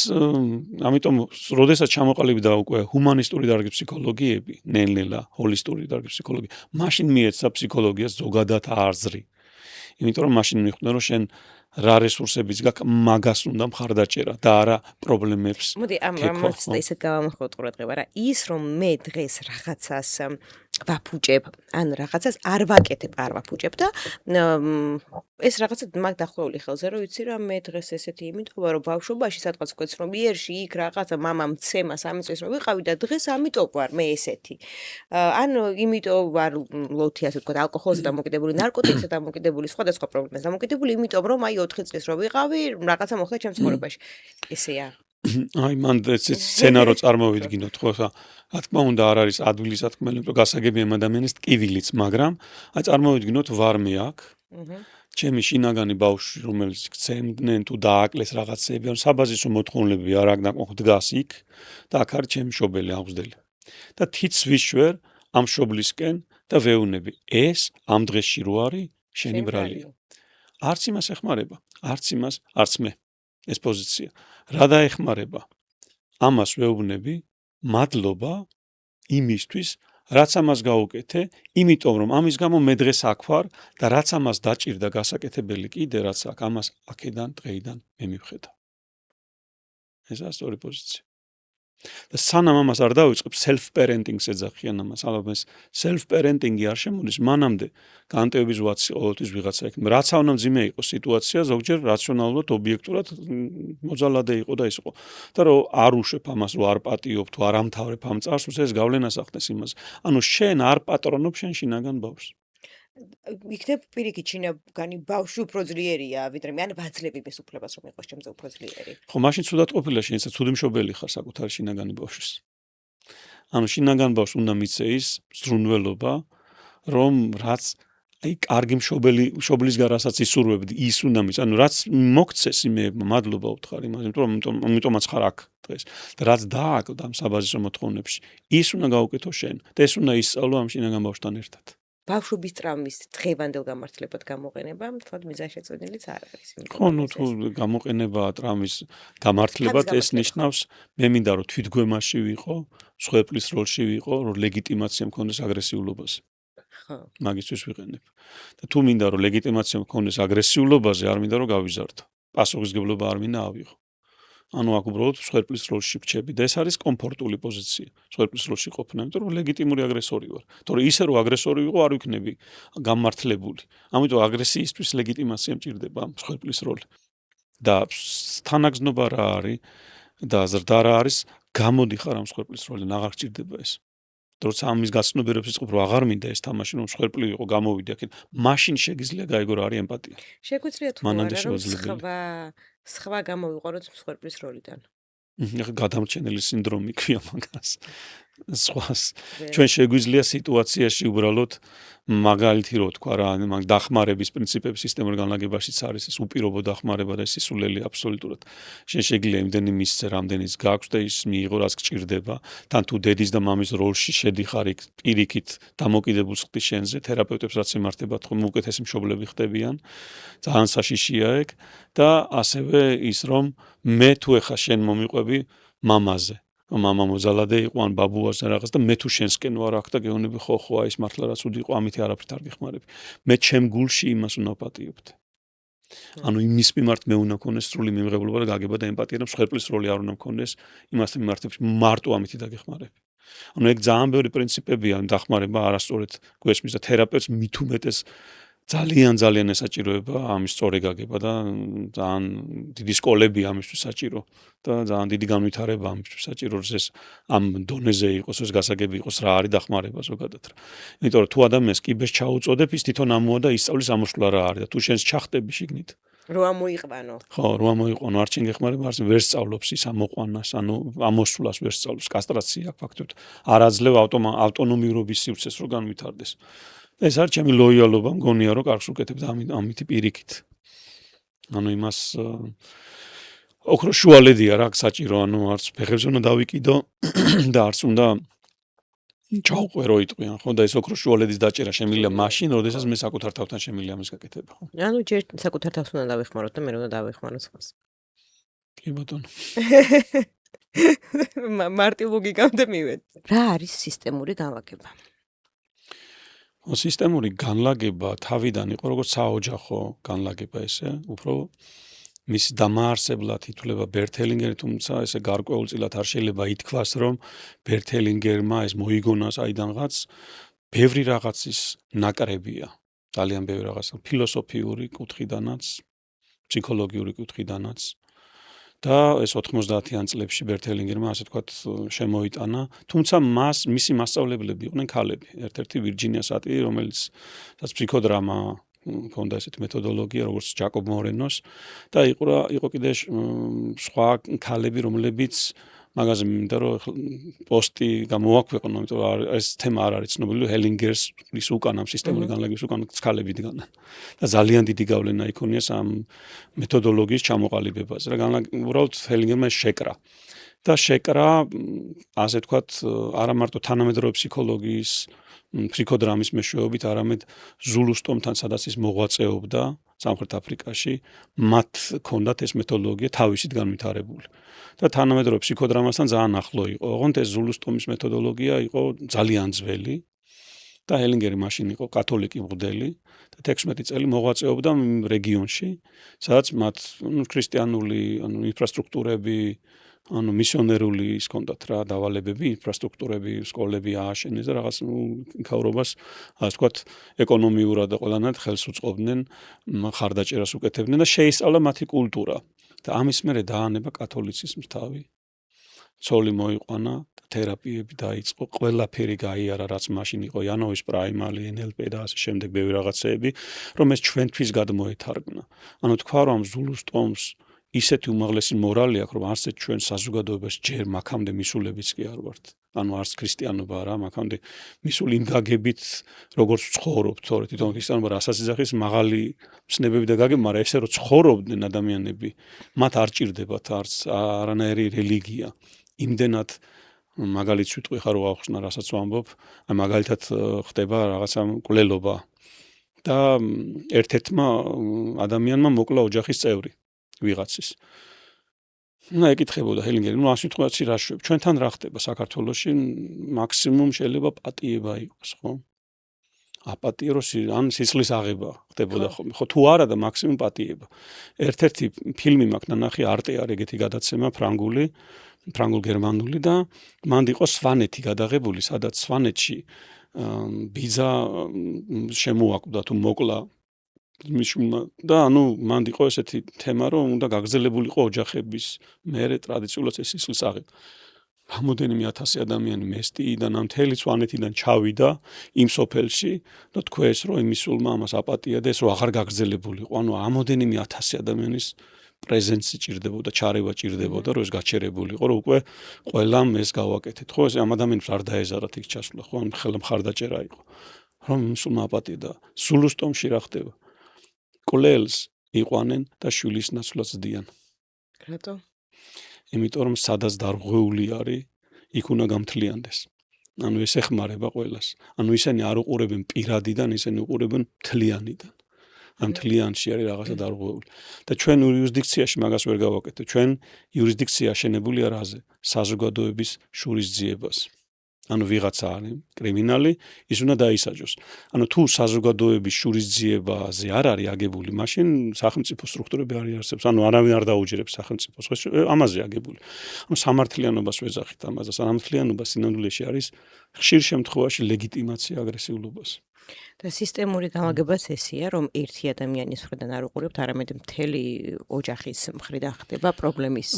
ამიტომ, როდესაც ჩამოყალიბდა უკვე ჰუმანისტური დარგის ფსიქოლოგიები, ნელ-ნელა ჰოლისტური დარგის ფსიქოლოგია, მაშინ მიეცა ფსიქოლოგიას ზოგადად აზრი. იმიტომ რომ მაშინ მიხვდნენ რომ შენ რა რესურსებიც გაქვს, მაგას უნდა მხარდაჭერა და არა პრობლემებს. მოდი ამას ისე გავამახვილოთ ყურადღება რა. ის რომ მე დღეს რაღაცას ვაფუჭებ, ან რაღაცას არ ვაკეთებ, არ ვაფუჭებ და ეს რაღაცა მაგ დახვეული ხელზე რომ ვიცი რა მე დღეს ესეთი იმიტომა რომ ბავშვობაში სადღაც ქვეცნობიერში იქ რაღაცა მამამ ცემა 3 წელს რომ ვიყავი და დღეს ამიტომ ვარ მე ესეთი. ან იმიტომ ვარ ლოთი ასე ვთქვათ ალკოჰოლზე დამოკიდებული, ნარკოტიკზე დამოკიდებული, სხვადასხვა პრობლემას დამოკიდებული, იმიტომ რომ აი 4 წელს რომ ვიყავი, რაღაცა მოხდა ჩემს ცხოვრებაში. ესეა. აი მან ეს სცენარო წარმოვიდგინოთ ხო ხა რა თქმა უნდა არ არის ადვილისათქმელი რომ გასაგებია ადამიანის ტკივილიც მაგრამ აი წარმოვიდგინოთ ვარ მე აქ ჩემი შინაგანი ბავშვი რომელიც გცემდნენ თუ დააკლეს რაღაცები ან საბაზისო მოთხოვნები არ აკნაკ დგას იქ და აქ არის ჩემი მშობელი აღმზრდელი და თიც ვიშვერ ამ მშობლისკენ და ვეუბნები ეს ამ დღეში რო არის შენი ბრალია არც იმას ეხმარება არც იმას არც მე ეს პოზიცია რა დაეხმარება ამას ვეუბნები მადლობა იმისთვის რაც ამას გაუკეთე იმიტომ რომ ამის გამო მე დღეს აქ ვარ და რაც ამას დაჭირდა გასაკეთებელი კიდე რაც აქ ამას აქედან დღეიდან მე მივხედა ესაა სწორი პოზიცია და სანამ ამას არ დავიწყებ self parenting-ს ეძახიან ამას ალბათ self parenting-ი არ შემოდის მანამდე განტევების ვაცი ყოველთვის ვიღაცა იქ რაც აუნა მძიმე იყოს სიტუაცია ზოგჯერ რაციონალურად ობიექტურად მოძალადე იყო და ის იყო და რომ არ უშვებ ამას რომ არ პატიობ თუ არ ამთავრებ ამ წარსულს ეს გავლენას ახდენს იმას ანუ შენ არ პატრონობ შენ შინაგან ბავშვს იქნებ პირიქით შინაგანი ბავშვი უფრო ძლიერია ვიდრე მე ან ვაძლევი ეს უფლებას რომ იყოს ჩემზე უფრო ძლიერი ხო მაშინ ცუდად ყოფილა შენ ისე ცუდი მშობელი ხარ საკუთარი შინაგანი ბავშვის ანუ შინაგან ბავშვს უნდა მიცე ის ზრუნველობა რომ რაც აი კარგი მშობლის გარასაც ისურვებდი ის უნდა მიცე ანუ რაც მოგცეს იმეებმა მადლობა ვუთხარ იმას ამიტომაც ხარ აქ დღეს და რაც დააკლდა ამ საბაზისო მოთხოვნებში ის უნდა გაუკეთო შენ და ეს უნდა ისწავლო ამ შინაგან ბავშვთან ერთად ბავშვობის ტრამვის დღევანდელ გამართლებად გამოყენება, თქვათ მიზანშეწონილიც არ არის. ხო, ნუ თუ გამოყენება ტრამვის გამართლებად ეს ნიშნავს, მე მინდა რომ თვითგვემაში ვიყო, მსხვერპლის როლში ვიყო, რომ ლეგიტიმაცია მქონდეს აგრესიულობაზე. ხო. მაგისთვის ვიყენებ. და თუ მინდა რომ ლეგიტიმაცია მქონდეს აგრესიულობაზე, არ მინდა რომ გავიზარდო. პასუხისგებლობა არ მინდა ავიღო. ანუ აქ უბრალოდ მსხვერპლის როლში ვჩები და ეს არის კომფორტული პოზიცია. მსხვერპლის როლში ყოფნა, იმიტომ რომ ლეგიტიმური აგრესორი ვარ. თორე ისე რომ აგრესორი ვიყო, არ ვიქნები გამართლებული. ამიტომ აგრესიისთვის ლეგიტიმაცია მჭირდება მსხვერპლის როლი. და თანაგზნობა რა არის და ზრდა რა არის, გამოდიხარ ამ მსხვერპლის როლიდან, აღარ გჭირდება ეს. როცა ამის გაცნობიერებს იწყებ რომ აღარ მინდა ეს თამაში რომ მსხვერპლი იყო, გამოვიდე აქეთ, მაშინ შეგიძლია გაიგო რა არისემპათია. შეგვიძლია თუ არა რომ სხვა გამოვიყაროთ მსხვერპლის როლიდან. გადამრჩენელი სინდრომი ქვია მაგას. სხვას ჩვენ შეგვიძლია სიტუაციაში უბრალოდ მაგალითი რო თქვა რა მაგ დახმარების პრინციპების სისტემურ განლაგებაშიც არის ეს უპირობო დახმარება და სისულელი აბსოლუტურად შენ შეგიძლია იმდენი მისცე რამდენიც გაქვს და ის მიიღო რაც გჭირდება თან თუ დედის და მამის როლში შედიხარ იქ პირიქით დამოკიდებულს ხდი შენზე თერაპევტებს რაც ემართებათ ხომ უკეთესი მშობლები ხდებიან ძალიან საშიშია ეგ და ასევე ის რომ მე თუ ეხა შენ მომიყვები მამაზე მამა მოძალადე იყო ან ბაბუაზე რაღაც და მე თუ შენსკენ ვარ აქ და გეუბნები ხო აი ეს მართლა რაც უდი იყო ამით არაფრით არ გეხმარები მე ჩემ გულში იმას უნდა პატიობდე ანუ იმის მიმართ მე უნდა მქონდეს სრული მიმღებლობა და გაგება და ემპათია და მსხვერპლის როლი არ უნდა მქონდეს იმასთან მიმართებში მარტო ამითი დაგეხმარები ანუ ეგ ძალიან ბევრი პრინციპებია დახმარება არასწორად გვესმის და თერაპევტს მით უმეტეს ძალიან ესაჭიროება ამის სწორი გაგება და ძალიან დიდი სკოლები ამისთვის საჭირო და ძალიან დიდი განვითარება ამისთვის საჭირო რომ ეს ამ დონეზე იყოს ეს გასაგები იყოს რა არის დახმარება ზოგადად რა. იმიტომ რომ თუ ადამიანს კიბეს ჩაუწოდებ ის თვითონ ამოა და ისწავლის ამოსვლა რა არის და თუ შენს ჩახტები შიგნით რო ამოიყვანო. ხო, რო ამოიყვანო, არ ჩინ გეხმარება, არ ვერ სწავლობს ის ამოყვანას, ანუ ამოსვლას ვერ სწავლობს, კასტრაცია ფაქტობრივად. არ აძლევ ავტონომიურობის სივრცეს რო განვითარდეს. ეს არის ჩემი ლოიალობა, მგონია რომ კარგს უკეთებ და ამითი პირიქით. ანუ იმას ოქრო შუალედია რა საჭირო, ანუ არც ფეხებზე უნდა დავიკიდო და არც უნდა ჩავყვერო იტყვიან, ხო და ეს ოქრო შუალედის დაჭერა შემიძლია მაშინ, როდესაც მე საკუთარ თავთან შემიძლია ამის გაკეთება, ხო? ანუ ჯერ საკუთარ თავს უნდა დავეხმაროთ და მე უნდა დავეხმაროთ ხალხს. კი ბატონო. მარტივ ლოგიკამდე მივედი. რა არის სისტემური განლაგება? სისტემური განლაგება თავიდან იყო როგორც საოჯახო განლაგება ესე, უფრო მის დამაარსებლად ითვლება ბერთ ჰელინგერი, თუმცა ესე გარკვეულწილად არ შეიძლება ითქვას, რომ ბერთ ჰელინგერმა ეს მოიგონა საიდანღაც ბევრი რაღაცის ნაკრებია. ძალიან ბევრი რაღაცა ფილოსოფიური კუთხიდანაც, ფსიქოლოგიური კუთხიდანაც. და ეს 90-იან წლებში ბერთ ჰელინგერმა ასე თქვათ შემოიტანა, თუმცა მისი მასწავლებლები იყვნენ ქალები. ერთ-ერთი ვირჯინია სატი, რომელიც ფსიქოდრამა ჰქონდა ესეთი მეთოდოლოგია, როგორც ჯაკობ მორენოს და იყო კიდე სხვა ქალები, რომლებიც მაგაზე მინდა რომ პოსტი გამოვაქვეყნო, იმიტომ რომ ეს თემა არ არის ცნობილი, ჰელინგერს ის უკან ამ სისტემური განლაგების უკან ქალები დგანან. და ძალიან დიდი გავლენა იქონიეს ამ მეთოდოლოგიის ჩამოყალიბებაზე. რა უბრალოდ ჰელინგერმა შეკრა. და შეკრა, ასე თქვათ, არა მარტო თანამედროვე ფსიქოლოგიის ფსიქოდრამის მეშვეობით, არამედ ზულუსტომთან, სადაც ის მოღვაწეობდა სამხრეთ აფრიკაში, მათ ჰქონდათ ეს მეთოდოლოგია თავისით განვითარებული. და თანამედროვე ფსიქოდრამასთან ძალიან ახლო იყო. ოღონდ ეს ზულუსტომის მეთოდოლოგია იყო ძალიან ძველი და ჰელინგერი მაშინ იყო კათოლიკე მღვდელი და 16 წელი მოღვაწეობდა რეგიონში, სადაც მათ ქრისტიანული ინფრასტრუქტურები ანუ მისიონერული ის ჰქონდათ რა დავალებები, ინფრასტრუქტურები, სკოლები ააშენეს და რაღაც იქაურობას, ასე ვთქვათ, ეკონომიურად და ყველანაირად ხელს უწყობდნენ, ხარდაჭერას უკეთებდნენ და შეისწავლა მათი კულტურა. და ამის მერე დაანება კათოლიციზმს თავი. ცოლი მოიყვანა და თერაპიები დაიწყო, ყველაფერი გაიარა, რაც მაშინ იყო, იანოვის პრაიმალი, NLP და ასე შემდეგ ბევრი რაღაცეები, რომ ეს ჩვენთვის გადმოეთარგმნა. ანუ თქვა რომ ზულუსტომს ისეთი უმაღლესი მორალი აქვს, რომ არც ჩვენ საზოგადოებას ჯერ მაქამდე მისულებიც კი არ ვართ. ანუ არც ქრისტიანობა არა, მაქამდე მისული იმ გაგებით, როგორც ცხოვრობთ, თორე თვითონ ქრისტიანობა რასაც იძახის მაღალი ცნებები და გაგები, მაგრამ ესე რომ ცხოვრობდნენ ადამიანები, მათ არ ჭირდებათ არც არანაირი რელიგია. იმდენად მაგალითს ვიტყვი ხარ ვახსნა, რასაც ვამბობ, აი მაგალითად ხდება რაღაცა მკვლელობა და ერთ-ერთმა ადამიანმა მოკლა ოჯახის წევრი. ვიღაცის. და ეკითხებოდა ჰელინგერი, ამ სიტუაციაში რა შვებ? ჩვენთან რა ხდება საქართველოში? მაქსიმუმ შეიძლება პატიება იყოს, ხო? აპატია ან სისხლის აღება ხდებოდა ხოლმე. ხო თუ არა და მაქსიმუმ პატიება. ერთ-ერთი ფილმი მაქვს ნანახი არტე არის ეგეთი გადაცემა ფრანგულ-გერმანული და მანდ იყო სვანეთი გადაღებული, სადაც სვანეთში ბიძა შემოაკვდა თუ მოკლა და ანუ მანდ იყო ესეთი თემა, რომ უნდა გაგრძელებულიყო ოჯახების მერე ტრადიციულად ეს სისხლის აღება. რამოდენიმე 1000 ადამიანი მესტიიდან ამ მთელი სვანეთიდან ჩავიდა იმ სოფელში და თქვეს, რომ იმისულმა ამას აპატია და ეს რომ აღარ გაგრძელებულიყო. ანუ რამოდენიმე 1000 ადამიანის პრეზენცი ჭირდებოდა, ჩარევა ჭირდებოდა, რომ ეს გაჩერებულიყო, რომ უკვე ყველამ ეს გავაკეთეთ. ხო, ეს ამ ადამიანებს არ დაეზარათ იქ ჩასვლა, ხო, ამ ხელა მხარდაჭერა იყო. რომ იმისულმა აპატია და ზულუსტომში რა ხდება? კვლელს იყვანენ და შვილის ნაცვლად ზდიან. რატო? იმიტომ რომ სადაც დარღვეული არის, იქ უნდა გამთლიანდეს. ანუ ეს ეხმარება ყველას. ანუ ისინი არ უყურებენ პირადიდან, ისინი უყურებენ მთლიანიდან. ამ თლიანში არის რაღაცა დარღვეული. და ჩვენ იურისდიქციაში მაგას ვერ გავაკეთებთ. ჩვენ იურისდიქცია აშენებულია რაზე? საზოგადოების შურისძიებას. ანუ ვიღაცა არის კრიმინალი, ის უნდა დაისაჯოს. ანუ თუ საზოგადოების შურისძიებაზე არ არის აგებული, მაშინ სახელმწიფო სტრუქტურები არ იარსებს. ანუ არავინ არ დაუჯერებს სახელმწიფოს. ამაზე აგებული. ანუ სამართლიანობას ვეძახით ამაზე. სამართლიანობა სინამდვილეში არის ხშირ შემთხვევაში ლეგიტიმაცია აგრესიულობას. და სისტემური გამაგებაც ესეა, რომ ერთი ადამიანის მხრიდან არ უყურებთ, არამედ მთელი ოჯახის მხრიდან ხდება პრობლემის.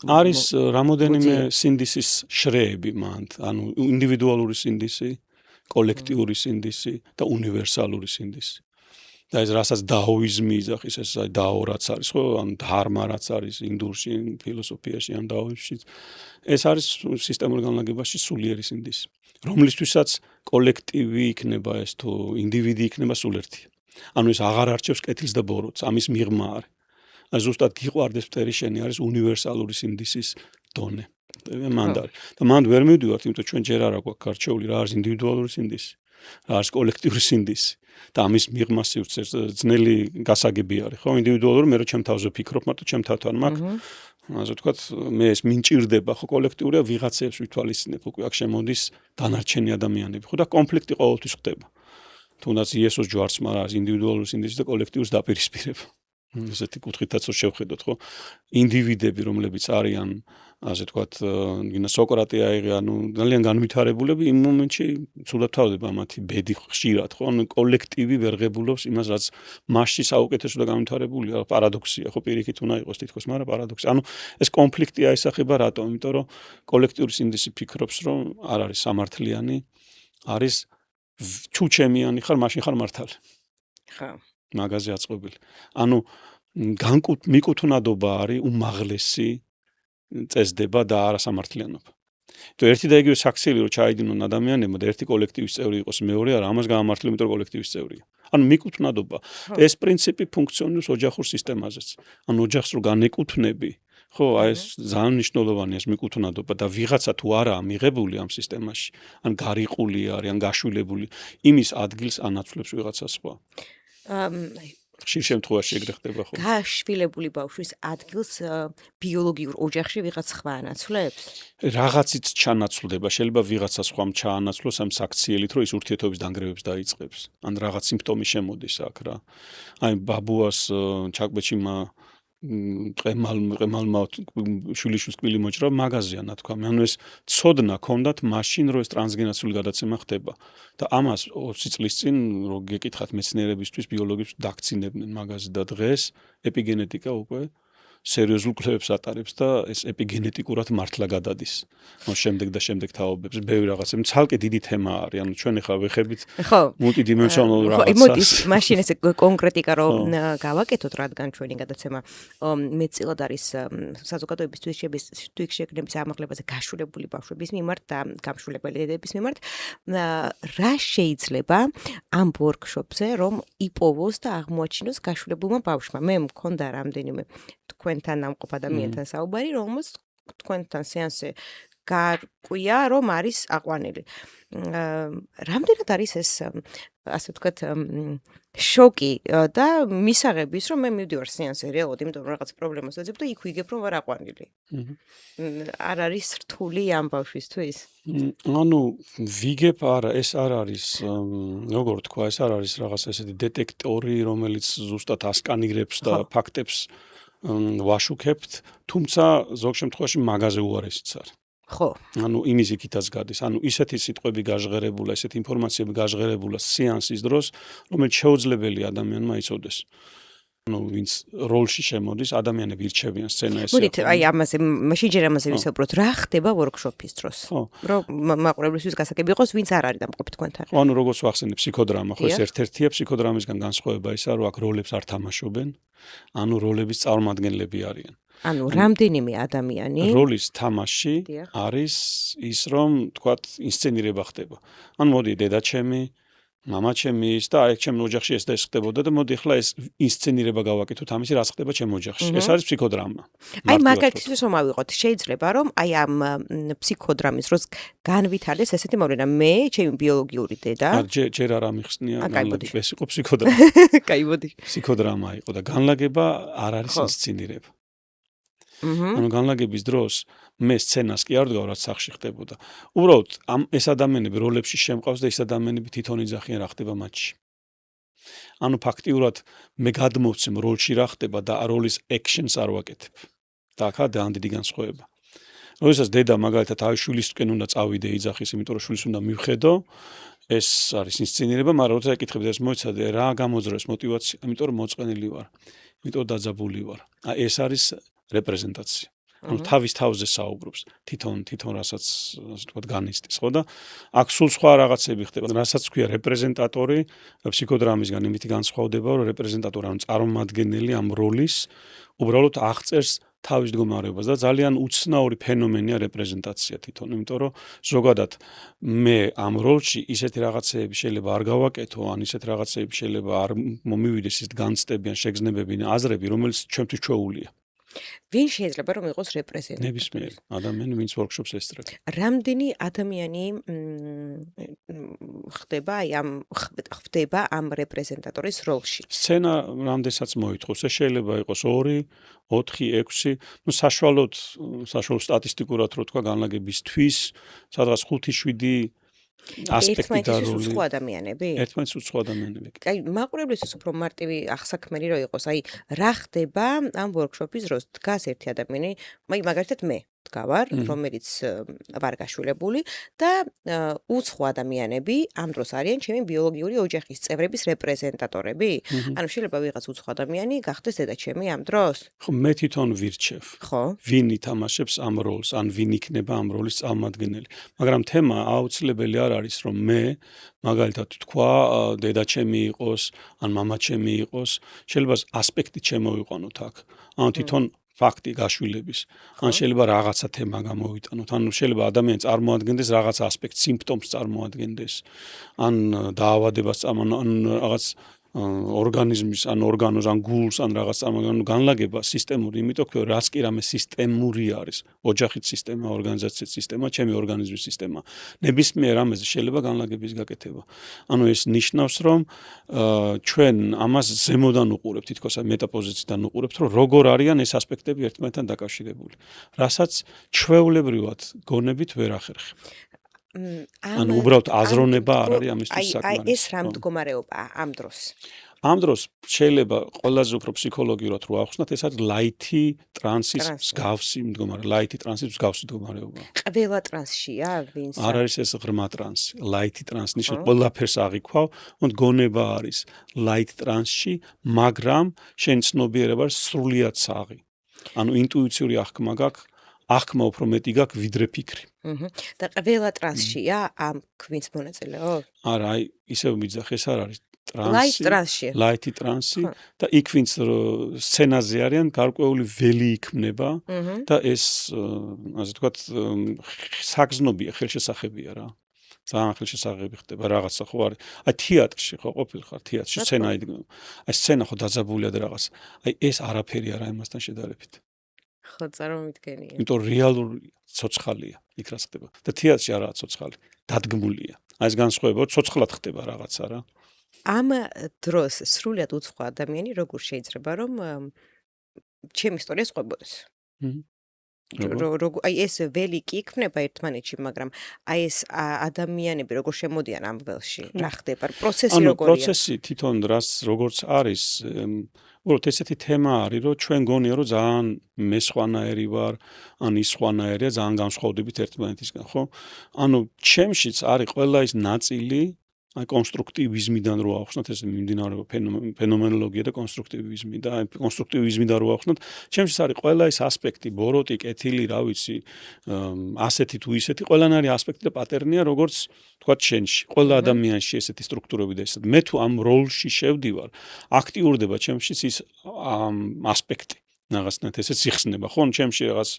არის რამოდენიმე სინდისის შრეები მანდ, ანუ ინდივიდუალური სინდისი, კოლექტიური სინდისი და უნივერსალური სინდისი. და ეს რასაც დაოიზმი იძახის, ეს დაო რაც არის, ხო, ან დჰარმა რაც არის ინდურში, ფილოსოფიაში ან დაოიზმში. ეს არის სისტემურ განლაგებაში სულიერი სინდისი. რომლისთვისაც კოლექტივი იქნება ეს თუ ინდივიდი იქნება სულ ერთია. ანუ ეს აღარ არჩევს კეთილს და ბოროტს, ამის მიღმა არის. აი ზუსტად გიყვარდეს მტერი შენი არის უნივერსალური სინდისის დონე. მანდ არის. და მანდ ვერ მივდივართ, იმიტომ ჩვენ ჯერ არ აქვს გარჩეული რა არის ინდივიდუალური სინდისი, რა არის კოლექტიური სინდისი. და ამის მიღმა სივრცეს ძნელი გასაგები არის, ხო? ინდივიდუალური მე რო ჩემ თავზე ვფიქრობ, მარტო ჩემ თავთან მაქვს. ასე ვთქვათ, მე ეს მინჭირდება, ხო, კოლექტიურია ვიღაცებს ვითვალისწინებ, უკვე აქ შემოდის დანარჩენი ადამიანები, ხო, და კონფლიქტი ყოველთვის ხდება. თუნდაც იესოს ჯვარცმა რა არის ინდივიდუალური სინდისი და კოლექტიურს დაპირისპირება. ესეთი კუთხითაც რო შევხედოთ, ხო? ინდივიდები, რომლებიც არიან, ასე ვთქვათ, გინდა სოკრატე აიღე, ანუ ძალიან განვითარებულები, იმ მომენტში ცუდად თავდება მათი ბედი ხშირად, ხო? ანუ კოლექტივი ვერ ღებულობს იმას, რაც მასში საუკეთესო და განვითარებულია, პარადოქსია, ხო, პირიქით უნდა იყოს თითქოს, მაგრამ პარადოქსია. ანუ ეს კონფლიქტი აისახება რატომ? იმიტომ რომ კოლექტიური სინდისი ფიქრობს, რომ არ არის სამართლიანი, არის თუ ჩემიანი ხარ, მაშინ ხარ მართალი. ხო. მაგაზე აწყობილი. ანუ მიკუთვნადობა არის უმაღლესი წესდება და არასამართლიანობა. თუ ერთი და იგივე საქციელი რო ჩაიდინონ ადამიანებმა და ერთი კოლექტივის წევრი იყოს, მეორე არა, ამას გამართლებ, იმიტომ რომ კოლექტივის წევრია. ანუ მიკუთვნადობა. ეს პრინციპი ფუნქციონირებს ოჯახურ სისტემაზეც. ანუ ოჯახს რო განეკუთვნები, ხო, აი ეს ძალიან მნიშვნელოვანია ეს მიკუთვნადობა და ვიღაცა თუ არაა მიღებული ამ სისტემაში, ან გარიყული არის, ან გაშვილებული, იმის ადგილს ანაცვლებს ვიღაცა სხვა. ხშირ შემთხვევაში ეგრე ხდება ხო? გაშვილებული ბავშვის ადგილს ბიოლოგიურ ოჯახში ვიღაც სხვა ანაცვლებს? რაღაცით ჩანაცვლდება, შეიძლება ვიღაცა სხვამ ჩაანაცვლოს ამ საქციელით, რომ ის ურთიერთობის დანგრევებს დაიწყებს. ან რაღაც სიმპტომი შემოდის აქ რა. აი ბაბუას ჩაკბეჩიმა ყემალმა შვილიშვილს კვილი მოჭრა მაგაზია ნათქვამი. ანუ ეს ცოდნა ქონდათ მაშინ, რომ ეს ტრანსგენაციული გადაცემა ხდება. და ამას 20 წლის წინ რო გეკითხათ მეცნიერებისთვის, ბიოლოგებს დაგცინებდნენ მაგაზე და დღეს ეპიგენეტიკა უკვე სერიოზულ კვლევებს ატარებს და ეს ეპიგენეტიკურად მართლა გადადის. ნუ შემდეგ და შემდეგ თაობებს ბევრი რაღაცა ცალკე დიდი თემა არის. ანუ ჩვენ ახლა ვეხებით მულტიდიმენსიონალურ რაღაცას. მოდის მაშინ ეს კონკრეტიკა რომ გავაკეთოთ, რადგან ჩვენი გადაცემა მეტწილად არის საზოგადოების თვითშეგნების ამაღლებაზე გაშულებული ბავშვების მიმართ და გამშულებელი დედების მიმართ. რა შეიძლება ამ ვორქშოპზე რომ იპოვოს და აღმოაჩინოს გაშულებულმა ბავშვმა? მე მქონდა რამდენიმე თქვენთან ამყოფ ადამიანთან საუბარი, რომელსაც თქვენთან სეანსზე გარკვია, რომ არის აყვანილი. რამდენად არის ეს, ასე ვთქვათ, შოკი და მისაღების, რომ მე მივდივარ სეანსზე რეალურად, იმიტომ რომ რაღაც პრობლემას ვეძებ და იქ ვიგებ, რომ ვარ აყვანილი. არ არის რთული ამ ბავშვისთვის? ანუ ვიგებ არა, ეს არ არის, როგორ თქვა, ეს არ არის რაღაც ესეთი დეტექტორი, რომელიც ზუსტად ასკანირებს და ფაქტებს ვაშუქებთ, თუმცა ზოგ შემთხვევაში მაგაზე უარესიც არის. ხო. ანუ იმის იქითაც გადის. ანუ ისეთი სიტყვები გაჟღერებულა, ესეთი ინფორმაციები გაჟღერებულა სეანსის დროს, რომელიც შეუძლებელი ადამიანმა იცოდეს. ანუ ვინც როლში შემოდის, ადამიანები ირჩევიან სცენა ესე. მოდით, აი ამაზე, მაშინ ჯერ ამაზე ვისაუბროთ, რა ხდება ვორქშოპის დროს? რომ მაყურებლისთვის გასაგები იყოს, ვინც არ არის დამყოფი თქვენთან. ხო, ანუ როგორც ვახსენებ, ფსიქოდრამა, ხო, ეს ერთ-ერთია ფსიქოდრამისგან განსხვავება ისა, რომ აქ როლებს არ თამაშობენ, ანუ როლების წარმომადგენლები არიან. ანუ რამდენიმე ადამიანი როლის თამაში არის ის, რომ თქვათ, ინსცენირება ხდება. ანუ მოდი დედაჩემი, მამაჩემის და აი ჩემ ოჯახში ეს და ეს ხდებოდა და მოდი ახლა ეს ინსცენირება გავაკეთოთ ამისი რაც ხდება ჩემ ოჯახში. ეს არის ფსიქოდრამა. აი მაგალითისთვის რომ ავიღოთ, შეიძლება რომ აი ამ ფსიქოდრამის დროს განვითარდეს ესეთი მოვლენა, მე, ჩემი ბიოლოგიური დედა. ჯერ არ ამიხსნია, კაი, ეს იყო ფსიქოდრამა. კაი, მოდი. ფსიქოდრამა იყო და განლაგება არ არის ინსცენირება. ანუ განლაგების დროს მე სცენას კი არ ვდგავ, რაც სახში ხდებოდა. უბრალოდ ეს ადამიანები როლებში შემყავს და ეს ადამიანები თვითონ იძახიან რა ხდება მათში. ანუ ფაქტიურად მე გადმოვცემ როლში რა ხდება და როლის ექშენს არ ვაკეთებ. და აქაა ძალიან დიდი განსხვავება. როდესაც დედა მაგალითად თავის შვილისკენ უნდა წავიდე იძახის, იმიტომ რომ შვილს უნდა მივხედო, ეს არის ინსცენირება, მაგრამ როცა ეკითხებდი ეს მოიცადე რა გამოძრეს მოტივაცია, იმიტომ რომ მოწყენილი ვარ, იმიტომ რომ დაძაბული ვარ. ეს არის რეპრეზენტაცია. ანუ თავის თავზე საუბრობს, თვითონ რასაც ასე ვთქვათ განიცდის, ხო და აქ სულ სხვა რაღაცები ხდება, რასაც ქვია რეპრეზენტატორი, ფსიქოდრამისგან იმითი განსხვავდება, რომ რეპრეზენტატორი ანუ წარმომადგენელი ამ როლის უბრალოდ აღწერს თავის მდგომარეობას და ძალიან უცნაური ფენომენია რეპრეზენტაცია თვითონ, იმიტომ რომ ზოგადად მე ამ როლში ისეთი რაღაცეები შეიძლება არ გავაკეთო, ან ისეთი რაღაცეები შეიძლება არ მომივიდეს ის განცდები ან შეგრძნებები, აზრები, რომელიც ჩვენთვის ჩვეულია. ვინ შეიძლება რომ იყოს რეპრეზენტატორი? ნებისმიერი ადამიანი, ვინც ვორქშოპს ესწრებს. რამდენი ადამიანი ხდება ამ რეპრეზენტატორის როლში? სცენა რამდენსაც მოითხოვს, ეს შეიძლება იყოს 2, 4, 6, ну საშუალო სტატისტიკურად რო თქვა განლაგებისთვის, სადღაც 5-7 ასპექტი და როლი. ერთმანეთის უცხო ადამიანები? ერთმანეთის უცხო ადამიანები. აი, მაყურებლისთვის უფრო მარტივი აღსაქმელი რო იყოს, აი, რა ხდება ამ ვორქშოპის დროს? დგას ერთი ადამიანი, მაგალითად მე დგავარ, რომელიც ვარ გაშულებული და უცხო ადამიანები ამ დროს არიან ჩემი ბიოლოგიური ოჯახის წევრების რეპრეზენტატორები? ანუ შეიძლება ვიღაც უცხო ადამიანი გახდეს დედა ჩემი ამ დროს? ხო, მე თვითონ ვირჩევ. ხო. ვინ ითამაშებს ამ როლს, ან ვინ იქნება ამ როლის წარმომადგენელი. მაგრამ თემა აუცილებელი არ არის, რომ მე მაგალითად თქვა, დედა ჩემი იყოს, ან მამა ჩემი იყოს, შეიძლება ასპექტი შემოვიყვანოთ აქ. ანუ თვითონ ფაქტი გაშვილების. ან შეიძლება რაღაცა თემა გამოვიტანოთ. ანუ შეიძლება ადამიანი წარმოადგენდეს რაღაც ასპექტს, სიმპტომს წარმოადგენდეს. ან დაავადებას ან რაღაც ორგანიზმის, ან ორგანოს, ან გულს, ან რაღაც განლაგება სისტემური, იმიტომ რომ რაც კი რამე სისტემური არის, ოჯახით სისტემა, ორგანიზაციის სისტემა, ჩემი ორგანიზმის სისტემა. ნებისმიერ რამეზე შეიძლება განლაგების გაკეთება. ანუ ეს ნიშნავს, რომ ჩვენ ამას ზემოდან უყურებთ, თითქოს მეტაპოზიციიდან უყურებთ, რომ როგორ არიან ეს ასპექტები ერთმანეთთან დაკავშირებული. რასაც ჩვეულებრივად გონებით ვერ ახერხებ. ანუ უბრალოდ აზროვნება არ არის ამისთვის საკმარი. აი ეს რა მდგომარეობაა ამ დროს? ამ დროს შეიძლება ყველაზე უფრო ფსიქოლოგიურად რო ახსნათ, ეს არის ლაითი ტრანსის მსგავსი მდგომარეობა, ლაითი ტრანსის მსგავსი მდგომარეობა. ყველა ტრანსშია, ვინც არ არის ეს ღრმა ტრანსი, ლაითი ტრანსი, ნიშნავს ყველაფერს აღიქვავ, მდგონება არის ლაით ტრანსში, მაგრამ შენ ცნობიერება სრულიად საღი. ანუ ინტუიციური აღქმა გაქვს, აღქმა უფრო მეტი გაქვს ვიდრე ფიქრი. და ყველა ტრანსშია ამ ვინც მონაწილეობს? არა, აი ისევ მიძახ, ეს არ არის ტრანსი, ლაითი ტრანსი და იქ ვინც სცენაზე არიან, გარკვეული ველი იქმნება და ეს ასე ვთქვათ საგზნობია, ხელშესახებია რა. ძალიან ხელშესახები ხდება რაღაცა ხო არის. აი თეატრში ხო ყოფილი ხარ, თეატრში სცენა იდგება. აი სცენა ხო დაძაბულია და რაღაც. აი ეს არაფერი არა იმასთან შედარებით. ხო, წარმოვიდგენია. იმიტომ რეალური ცოცხალია იქ რაც ხდება. და თეატრში არაა ცოცხალი, დადგმულია. აი ეს განსხვავება ცოცხლად ხდება რაღაცა რა. ამ დროს სრულიად უცხო ადამიანი როგორ შეიძლება რომ ჩემი ისტორიას ყვებოდეს? აი ეს ველი კი იქნება ერთმანეთში, მაგრამ აი ეს ადამიანები როგორ შემოდიან ამ ველში? რა ხდება? პროცესი როგორია? პროცესი თვითონ როგორც არის, უბრალოდ ესეთი თემა არის, რომ ჩვენ გონია, რომ ძალიან მე სხვანაირი ვარ, ან ის სხვანაირია, ძალიან განსხვავდებით ერთმანეთისგან, ხო? ანუ ჩემშიც არის ყველა ის ნაწილი, აი კონსტრუქტივიზმიდან რო ახსნათ, ეს მიმდინარეობს ფენომენოლოგია და კონსტრუქტივიზმი და აი კონსტრუქტივიზმიდან რო ახსნათ, ჩემთვის არის ყველა ის ასპექტი, ბოროტი, კეთილი, რა ვიცი, ასეთი თუ ისეთი, ყველანაირი ასპექტი და პატერნია, როგორც თქვათ შენში, ყველა ადამიანში ესეთი სტრუქტურები და ესეთ. მე თუ ამ როლში შევდივარ, აქტიურდება ჩემშიც ის ასპექტი. რაღაცნაირად ესეც იხსნება, ხო? ჩემში რაღაც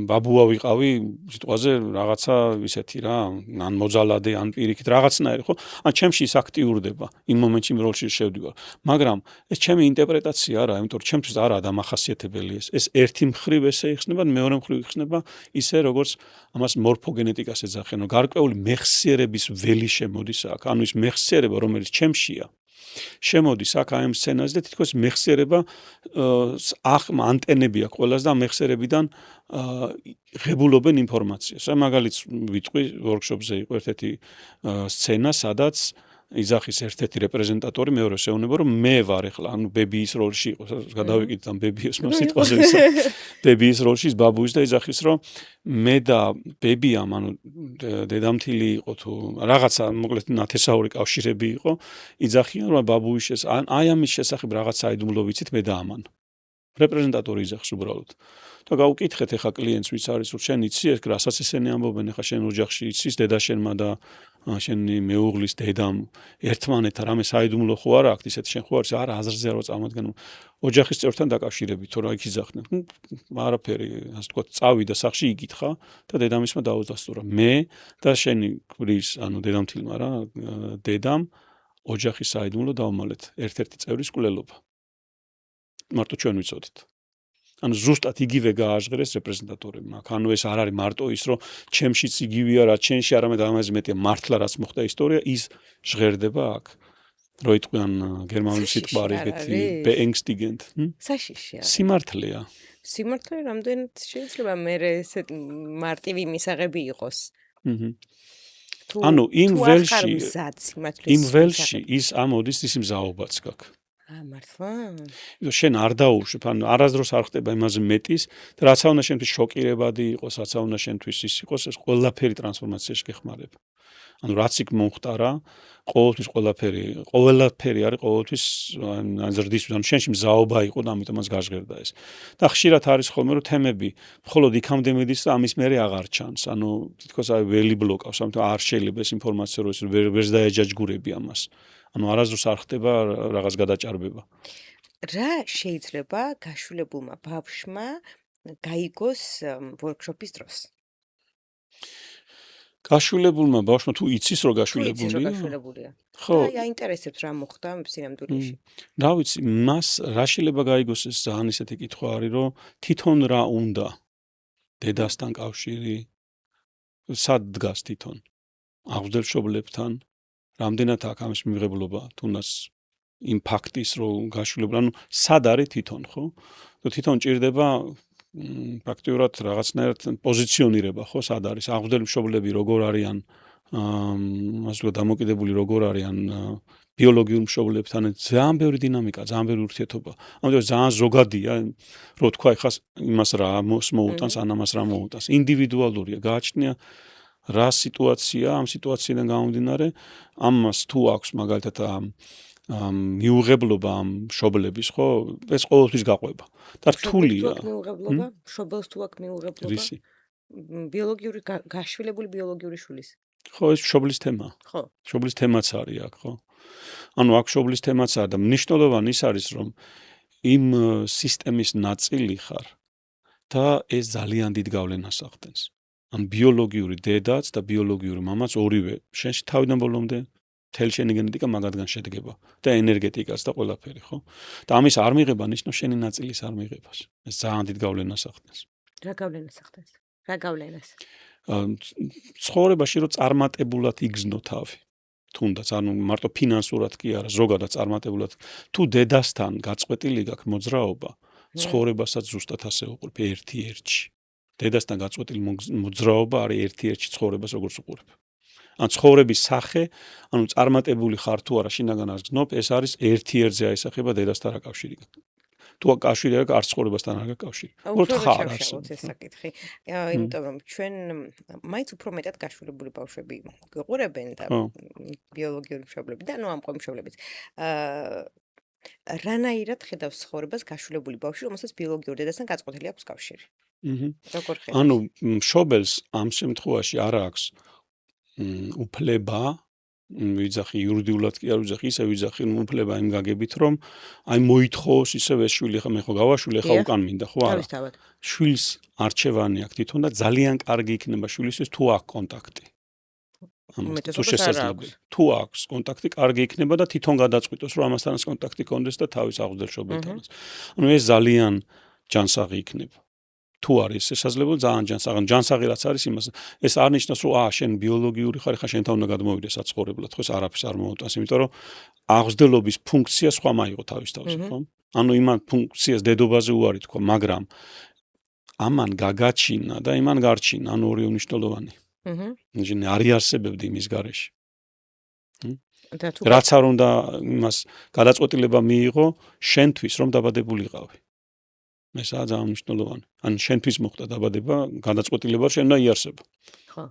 ბაბუა ვიყავი, სიტყვაზე რაღაცა ისეთი რა, ან მოძალადე, ან პირიქით რაღაცნაირი, ხო? ან ჩემში ის აქტიურდება, იმ მომენტში როლში შევდივარ. მაგრამ ეს ჩემი ინტერპრეტაცია არა, იმიტომ რომ ჩემთვის არაა დამახასიათებელი ეს. ეს ერთი მხრივ ესე იხსნება, მეორე მხრივ იხსნება ისე, როგორც ამას მორფოგენეტიკას ეძახენ, რომ გარკვეული მეხსიერების ველი შემოდის აქ. ანუ ის მეხსიერება, რომელიც ჩემშია, შემოდის აქ აი ამ სცენაზე და თითქოს მეხსიერება ანტენები აქვს ყველას და მეხსიერებიდან ღებულობენ ინფორმაციას. აი მაგალითს ვიტყვი, ვორქშოპზე იყო ერთ-ერთი სცენა, სადაც იძახის ერთ-ერთი რეპრეზენტატორი მეორეს ეუბნება, რომ მე ვარ ახლა, ანუ ბებიის როლში იყო, გადავიკიდეთ ამ ბებიოს სიტყვაზე ვისა. ბებიის როლში ის ბაბუის და იძახის, რომ მე და ბებიამ, ანუ დედამთილი იყო თუ რაღაცა, მოკლედ ნათესაური კავშირები იყო, იძახიან, რომ ბაბუის აი ამის შესახებ რაღაც საიდუმლო ვიცით მე და ამან. რეპრეზენტატორი იძახს უბრალოდ. და გავუკითხეთ ახლა კლიენტს, ვის არის, რომ შენ იცი ეს რასაც ესენი ამბობენ, ახლა შენ ოჯახში იცის დედაშენმა და შენი მეუღლის დედამ ერთმანეთთან რამე საიდუმლო ხო არ აქვს, ისეთ შენ ხო არის, არა აზრზე არ წამოდგენ ოჯახის წევრთან დაკავშირებით, თუ რა იქ იზახდნენ. არაფერი, ასე ვთქვათ, წავიდა სახში იკითხა და დედამისმა დაუდასტურა. მე და შენი კვრის, ანუ დედამთილმა რა, დედამ ოჯახის საიდუმლო დავმალეთ ერთ-ერთი წევრის კვლელობა. მარტო ჩვენ ვიცოდით. ანუ ზუსტად იგივე გააჟღერეს რეპრეზენტატორებმა. ანუ ეს არ არის მარტო ის, რომ ჩემშიც იგივეა, რაც შენში, არამედ ამაზე მეტია მართლა რაც მოხდა ისტორია, ის ჟღერდება აქ. რო იტყვიან გერმანული სიტყვა არის ეგეთი beängstigend. საშიშია. სიმართლეა. სიმართლე რამდენად შეიძლება მე ესეთ მარტივი მისაღები იყოს. ანუ იმ ველში ის ამოდის ის მზაობაც გაქვს. მართლა? შენ არ დაუშვებ, ანუ არასდროს არ ხდება იმაზე მეტის, და რაც უნდა შენთვის შოკირებადი იყოს, რაც უნდა შენთვის ის იყოს, ეს ყველაფერი ტრანსფორმაციაში გეხმარება. ანუ რაც იქ მომხდარა, ყოველთვის ყველაფერი არის ყოველთვის ზრდის, ანუ შენში მზაობა იყო და ამიტომაც გაჟღერდა ეს. და ხშირად არის ხოლმე რომ თემები მხოლოდ იქამდე მიდის და ამის მერე აღარ ჩანს. ანუ თითქოს აი ველი ბლოკავს, ამიტომ არ შეიძლება ეს ინფორმაცია რომ ვერ დაეჯაჯგურები ამას. ანუ არასდროს არ ხდება რაღაც გადაჭარბება. რა შეიძლება გაშულებულმა ბავშვმა გაიგოს ვორქშოპის დროს? გაშულებულმა ბავშვმა თუ იცის რომ გაშულებულია? ხო. აი აინტერესებს რა მოხდა სინამდვილეში. რა ვიცი, მას რა შეიძლება გაიგოს ეს ძალიან ისეთი კითხვა არის, რომ თვითონ რა უნდა დედასთან კავშირი, სად დგას თვითონ? აღზრდილ მშობლებთან რამდენად აქვს ამის მიღებულობა, თუნდაც იმ ფაქტის, რომ გაშულებულ, ანუ სად არის თვითონ, ხო? და თვითონ ჭირდება პრაქტიკულად რაღაცნაირად პოზიციონირება, ხო, სად არის აღზრდილი მშობლები, როგორ არიან, ასე ვთქვათ, დამოკიდებული როგორ არიან ბიოლოგიურ მშობლებთან, ძალიან ბევრი დინამიკა, ძალიან ბევრი ურთიერთობა. ამიტომ ძალიან ზოგადია, რომ თქვა ეხლა იმას რა მოუტანს, ან ამას რა მოუტანს. ინდივიდუალურია, გააჩნია რა სიტუაცია, ამ სიტუაციიდან გამომდინარე, ამას თუ აქვს მაგალითად მიუღებლობა ამ მშობლების, ხო, ეს ყოველთვის გაყვება. და რთულია. მიუღებლობა, მშობელს თუ აქვს მიუღებლობა? ბიოლოგიური გაშვილებული ბიოლოგიური შვილის. ხო, ეს მშობლის თემაა. ხო. მშობლის თემაც არის აქ, ხო? ანუ აქ მშობლის თემაცაა და მნიშვნელოვანი ის არის, რომ იმ სისტემის ნაწილი ხარ და ეს ძალიან დიდ გავლენას ახდენს. ან ბიოლოგიური დედაც და ბიოლოგიური მამაც ორივე შენში თავიდან ბოლომდე მთელი შენი გენეტიკა მაგათგან შედგება და ენერგეტიკაც და ყველაფერი, ხო? და ამის არ მიღება ნიშნავს შენი ნაწილის არ მიღებას. ეს ძალიან დიდ გავლენას ახდენს. რა გავლენას ახდენს? რა გავლენას? ცხოვრებაში რომ წარმატებულად იგზნო თავი. თუნდაც, ანუ მარტო ფინანსურად კი არა, ზოგადად წარმატებულად. თუ დედასთან გაწყვეტილი გაქვს მოძრაობა, ცხოვრებასაც ზუსტად ასე უყურებ ერთ-ერთში. დედასთან გაწყვეტილი მოძრაობა არის ერთ-ერთში ცხოვრებას როგორც უყურებ. ან ცხოვრების სახე, ანუ წარმატებული ხარ თუ არა შინაგან არ გზნობ, ეს არის ერთ-ერთზე აისახება დედასთან რა კავშირი გაქვს. თუ კავშირი აქვს, არც ცხოვრებასთან არ გაქვს კავშირი. უბრალოდ ხარ არსებობს ეს საკითხი. იმიტომ რომ ჩვენ მაინც უფრო მეტად გაშულებული ბავშვები გვიყურებენ და ბიოლოგიური მშობლები და ამ ყო მშობლებიც. რანაირად ხედავს ცხოვრებას გაშულებული ბავშვი, რომელსაც ბიოლოგიურ დედასთან გაწყვეტილი აქვს კავშირი? როგორ ხედავს? ანუ მშობელს ამ შემთხვევაში არ აქვს უფლება ვიძახი იურიდიულად კი არ ვიძახი, ისე ვიძახი უფლება იმ გაგებით, რომ აი მოითხოვოს ისევ ეს შვილი ხა მე ხო გავაშვილი ხა უკან მინდა, ხო არა? თავისთავად. შვილს არჩევანი აქვს თვითონ და ძალიან კარგი იქნება შვილისთვის თუ აქვს კონტაქტი. უმეტესობას თუ არ შესაძლებელი. თუ აქვს კონტაქტი, კარგი იქნება და თვითონ გადაწყვიტოს, რომ ამასთანაც კონტაქტი კონდეს და თავის აღზრდილ შობილთანაც. ანუ ეს ძალიან ჯანსაღი იქნება. თუ არის შესაძლებელი ძალიან ჯანსაღი. ჯანსაღი რაც არის იმას, ეს არ ნიშნავს, რომ შენ ბიოლოგიური ხარ, ხა შენთან უნდა გადმოვიდეს საცხოვრებლად, ხო ეს არაფერს არ მოუტანს, იმიტომ რომ აღზრდელობის ფუნქცია სხვა მაიღო თავის თავზე, ხო? ანუ იმან ფუნქციას დედობაზე უარი თქვა, მაგრამ ამან გაგაჩინა და იმან გარჩინა, ანუ ორი უნიშნელოვანი. ნიჟინე არ იარსებებდი იმის გარეშე. და თუ რაც არ უნდა იმას გადაწყვეტილება მიიღო შენთვის რომ დაბადებულიყავი. ესაა ძალიან მნიშვნელოვანი. ან შენთვის მოხდა დაბადება, გადაწყვეტილება შენ უნდა იარსებო. ხო.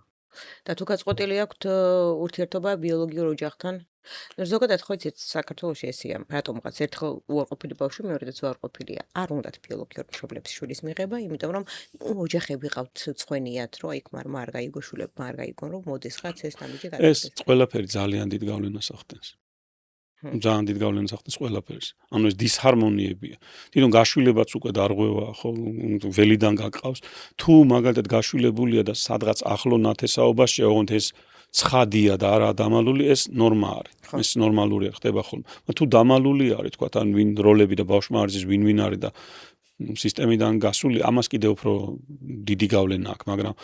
და თუ გაწყვეტილი აქვთ ურთიერთობა ბიოლოგიურ ოჯახთან, ზოგადად ხო იცით საქართველოში ესეა, რატომღაც ერთხელ უარყოფილი ბავშვი, მეორედაც უარყოფილია. არ უნდათ ბიოლოგიურ მშობლებს შვილის მიღება, იმიტომ რომ ოჯახები ყავთ წვენიათ, რომ იქ მარმა არ გაიგო შვილებმა არ გაიგონ, რომ მოდის ხაც ეს ნაბიჯი ეს გადაწყვეტს. ყველაფერი ძალიან დიდ გავლენას ახდენს. ძალიან დიდ გავლენას ახდენს ყველაფერს. ანუ ეს დისჰარმონიებია. თვითონ გაშვილებაც უკვე დარღვევა, ხო, ველიდან გაკყავს. თუ მაგალითად გაშვილებულია და სადღაც ახლო ნათესაობაში, ოღონდ ეს ცხადია და არა დამალული, ეს ნორმა არის. ეს ნორმალურია ხდება ხოლმე. თუ დამალული არის, თქვა თან ვინ როლები და ბავშვმა არის ვინ არის და სისტემიდან გასული, ამას კიდევ უფრო დიდი გავლენა აქვს, მაგრამ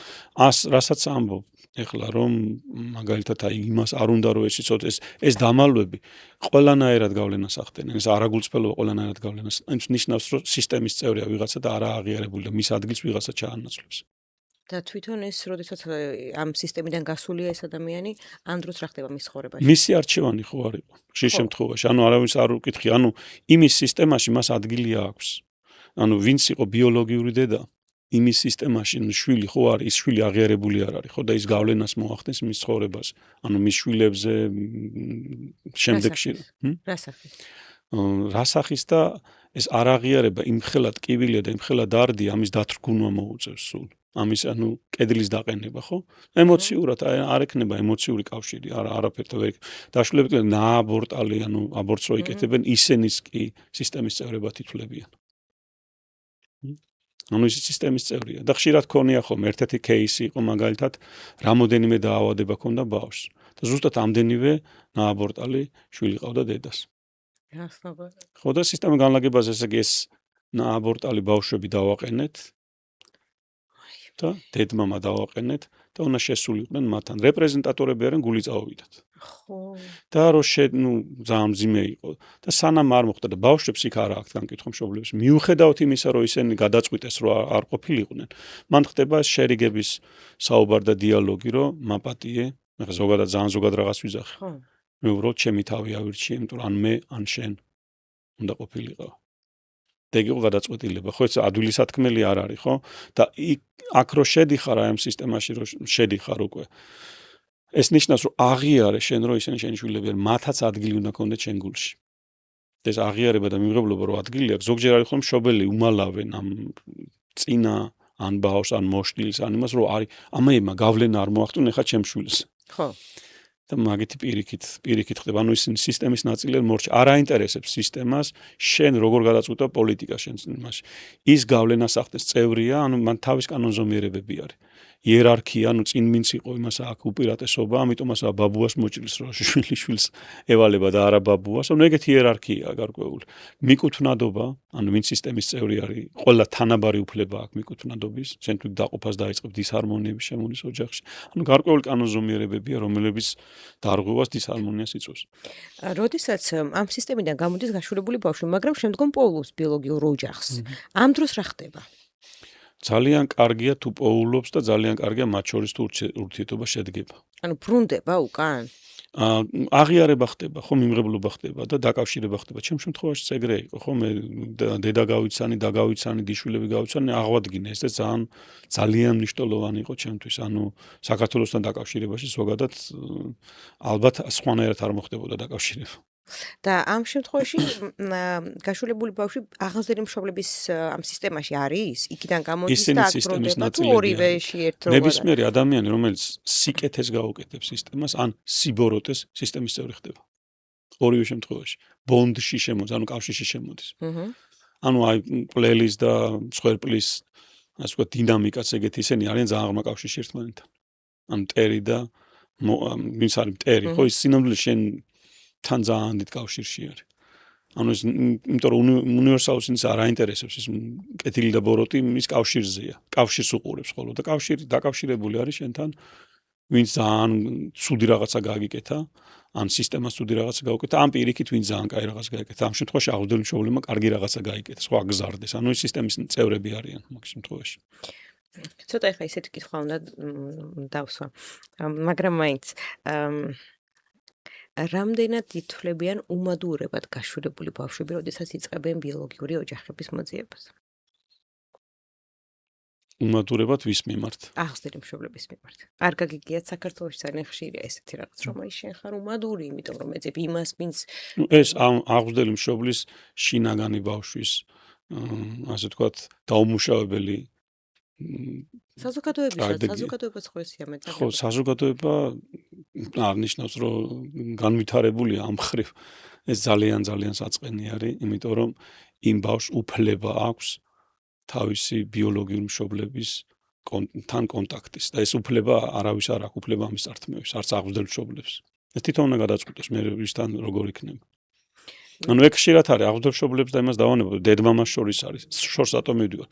რასაც ამბობ ეხლა რომ მაგალითად აი იმას არ უნდა რომ ეს იცოდეს, ეს დამალვები ყველანაირად გავლენას ახდენენ. ეს არაგულწრფელობა ყველანაირად გავლენას. ეს ნიშნავს რომ სისტემის წევრია ვიღაცა და არა აღიარებული და მის ადგილს ვიღაცა ჩაანაცვლებს. და თვითონ ეს როდესაც ამ სისტემიდან გასულია ეს ადამიანი, ამ დროს რა ხდება მის ცხოვრებაში? მისი არჩევანი ხო არ იყო ხშირ შემთხვევაში. ანუ არავის არ უკითხი, ანუ იმის სისტემაში მას ადგილი აქვს. ანუ ვინც იყო ბიოლოგიური დედა, იმის სისტემაში შვილი ხო არის, ის შვილი აღიარებული არ არის, ხო და ის გავლენას მოახდენს მის ცხოვრებას. ანუ მის შვილებზე შემდეგში. რასახის და ეს არაღიარება იმხელა ტკივილია და იმხელა დარდია, ამის დათრგუნვა მოუწევს სულ. ამის ანუ კედლის დაყენება, ხო? ემოციურად არ ექნება ემოციური კავშირი, არაფერთან ვერ დაშვილებით ნააბორტალი, ანუ აბორტს რო იკეთებენ, ისენის კი სისტემის წევრებად ითვლებიან. ანუ ის სისტემის წევრია და ხშირად ქონია ხოლმე ერთ-ერთი кейსი იყო მაგალითად რამოდენიმე დაავადება ქონდა ბავშვს და ზუსტად ამდენივე ნააბორტალი შვილი ყავდა დედას. ხო და სისტემა განლაგებაზე ესე იგი ეს ნააბორტალი ბავშვები დავაყენეთ და დედმამა დავაყენეთ და უნდა შესულიყვნენ მათთან. რეპრეზენტატორები არიან გული წავიდათ. ხო. და რო ძალიან მძიმე იყო და სანამ არ მოხდა და ბავშვებს იქ არ აქვს განკითხვა მშობლებს. მიუხედავად იმისა, რომ ისინი გადაწყვიტეს, რომ არ ყოფილიყვნენ, მან ხდება შერიგების საუბარ და დიალოგი, რომ მაპატიე, მე ზოგადად ძალიან ზოგად რაღაც ვიზახი. ხო. მე უბრალოდ ჩემი თავი ავირჩიე, იმიტომ რომ ან მე, ან შენ უნდა ყოფილიყავ. და იგი გადაწყვეტილება, ხო ეს ადვილისათქმელი არ არის, ხო? და აქ რო შედიხარ ამ სისტემაში, რო შედიხარ უკვე ეს ნიშნავს, რომ აღიარე შენ რო ისინი შენი შვილები არ მათაც ადგილი უნდა კონდეთ შენ გულში. ეს აღიარება და მიმღებლობა რო ადგილი აქვს, ზოგჯერ არის ხომ მშობელი უმალავენ ამ წინა ან ბავშვს ან მოშვილს, ან იმას რომ არის ამაებმა გავლენა არ მოახდინონ ეხა ჩემ შვილს. ხო. და მაგითი პირიქით ხდება, ანუ ისინი სისტემის ნაწილი მორჩა. არ აინტერესებს სისტემას შენ როგორ გადაწყვეტა პოლიტიკა შენ იმაში. ის გავლენას ახდენს წევრია, ანუ მან თავის კანონზომიერებები არის. იერარქია, ანუ წინ ვინც იყო იმას აქვს უპირატესობა, ამიტომაც ბაბუას მოჭრის რომ შვილი შვილს ევალება და არა ბაბუას, ანუ ეგეთი იერარქია გარკვეული. მიკუთვნადობა, ანუ ვინც სისტემის წევრი არის, ყველა თანაბარი უფლება აქვს მიკუთვნადობის, შენ თუ დაყოფას დაიწყებ დისჰარმონიების შემონის ოჯახში. ანუ გარკვეული კანონზომიერებებია, რომლებიც დარღვევას დისჰარმონიას იწვევს. როდესაც ამ სისტემიდან გამოდის გაშვილებული ბავშვი, მაგრამ შემდგომ პოულობს ბიოლოგიურ ოჯახს. ამ დროს რა ხდება? ძალიან კარგია თუ პოულობს და ძალიან კარგია მათ შორის თუ ურთიერთობა შედგება. ანუ ბრუნდება უკან? აღიარება ხდება, ხო მიმღებლობა ხდება და დაკავშირება ხდება. ჩემ შემთხვევაში ეგრე იყო, ხო მე დედა გავიცანი, დაგავიცანი, დიშვილები გავიცანი, აღვადგინე ეს და ძალიან მნიშვნელოვანი იყო ჩემთვის. ანუ საქართველოსთან დაკავშირებაში ზოგადად ალბათ სხვანაირად არ მოხდებოდა დაკავშირება. და ამ შემთხვევაში გაშულებული ბავშვი აღზრდილი მშობლების ამ სისტემაში არის? იქიდან გამოდის ისინი და აქ სისტემის ბრუნდება თუ ნაწილები ორივეში არიან. ერთდროულად? ნებისმიერი ადამიანი, რომელიც სიკეთეს გაუკეთებს სისტემას, ან სიბოროტეს სისტემის წევრი ხდება. ორივე შემთხვევაში. ბონდში შემოდის, ანუ კავშირში შემოდის. აჰა. ანუ აი პლელის და მსხვერპლის ასე ვთქვათ დინამიკაც ეგეთი ისინი არიან ძალიან ღრმა კავშირში ერთმანეთთან. ან მტერი და ვინც არის მტერი, ხო ის სინამდვილეში შენთან ძალიან დიდ კავშირში არის. ანუ ეს იმიტომ რომ უნივერსალურ სინს არ აინტერესებს ის კეთილი და ბოროტი მის კავშირზეა. კავშირს უყურებს ხოლმე და კავშირი დაკავშირებული არის შენთან, ვინც ძალიან ცუდი რაღაცა გააკეთა, ან სისტემას ცუდი რაღაცა გაუკეთა, ან პირიქით ვინც ძალიან კაი რაღაცა გააკეთა. ამ შემთხვევაში აღზრდილი მშობლებმა კარგი რაღაცა გააკეთა, სხვა გზარდეს. ანუ ეს სისტემის წევრები არიან მაგ შემთხვევაში. ცოტა ეხა ისეთი კითხვა უნდა დავსვა. მაგრამ მაინც რამდენად ითვლებიან უმადურებად გაშულებული ბავშვები, როდესაც იწყებენ ბიოლოგიური ოჯახების მოძიებას? უმადურებად ვის მიმართ? აღზრდილი მშობლების მიმართ. არ გაგიგიათ საქართველოში ძალიან ხშირია ესეთი რაღაც, რომ აი შენ ხარ უმადური, იმიტომ რომ ეძებ იმას, ვინც ეს ამ აღზრდილი მშობლის შინაგანი ბავშვის ასე ვთქვათ დაუმუშავებელი საზოგადოებაც ხო ესია მეტად. ხო, საზოგადოება არ ნიშნავს, რომ განვითარებულია ამ ხრივ. ეს ძალიან საწყენი არის, იმიტომ რომ იმ ბავშვს უფლება აქვს თავისი ბიოლოგიური მშობლების თან კონტაქტის და ეს უფლება არავის არ აქვს, უფლება ამის წართმევის, არც აღზრდელ მშობლებს. ეს თვითონ უნდა გადაწყვიტოს მე ვისთან როგორ იქნება. ანუ ეგ ხშირად არის აღზრდელ მშობლებს და იმას დავანებოთ, დედ-მამას შორის არის. შორს რატომ მივდივარ?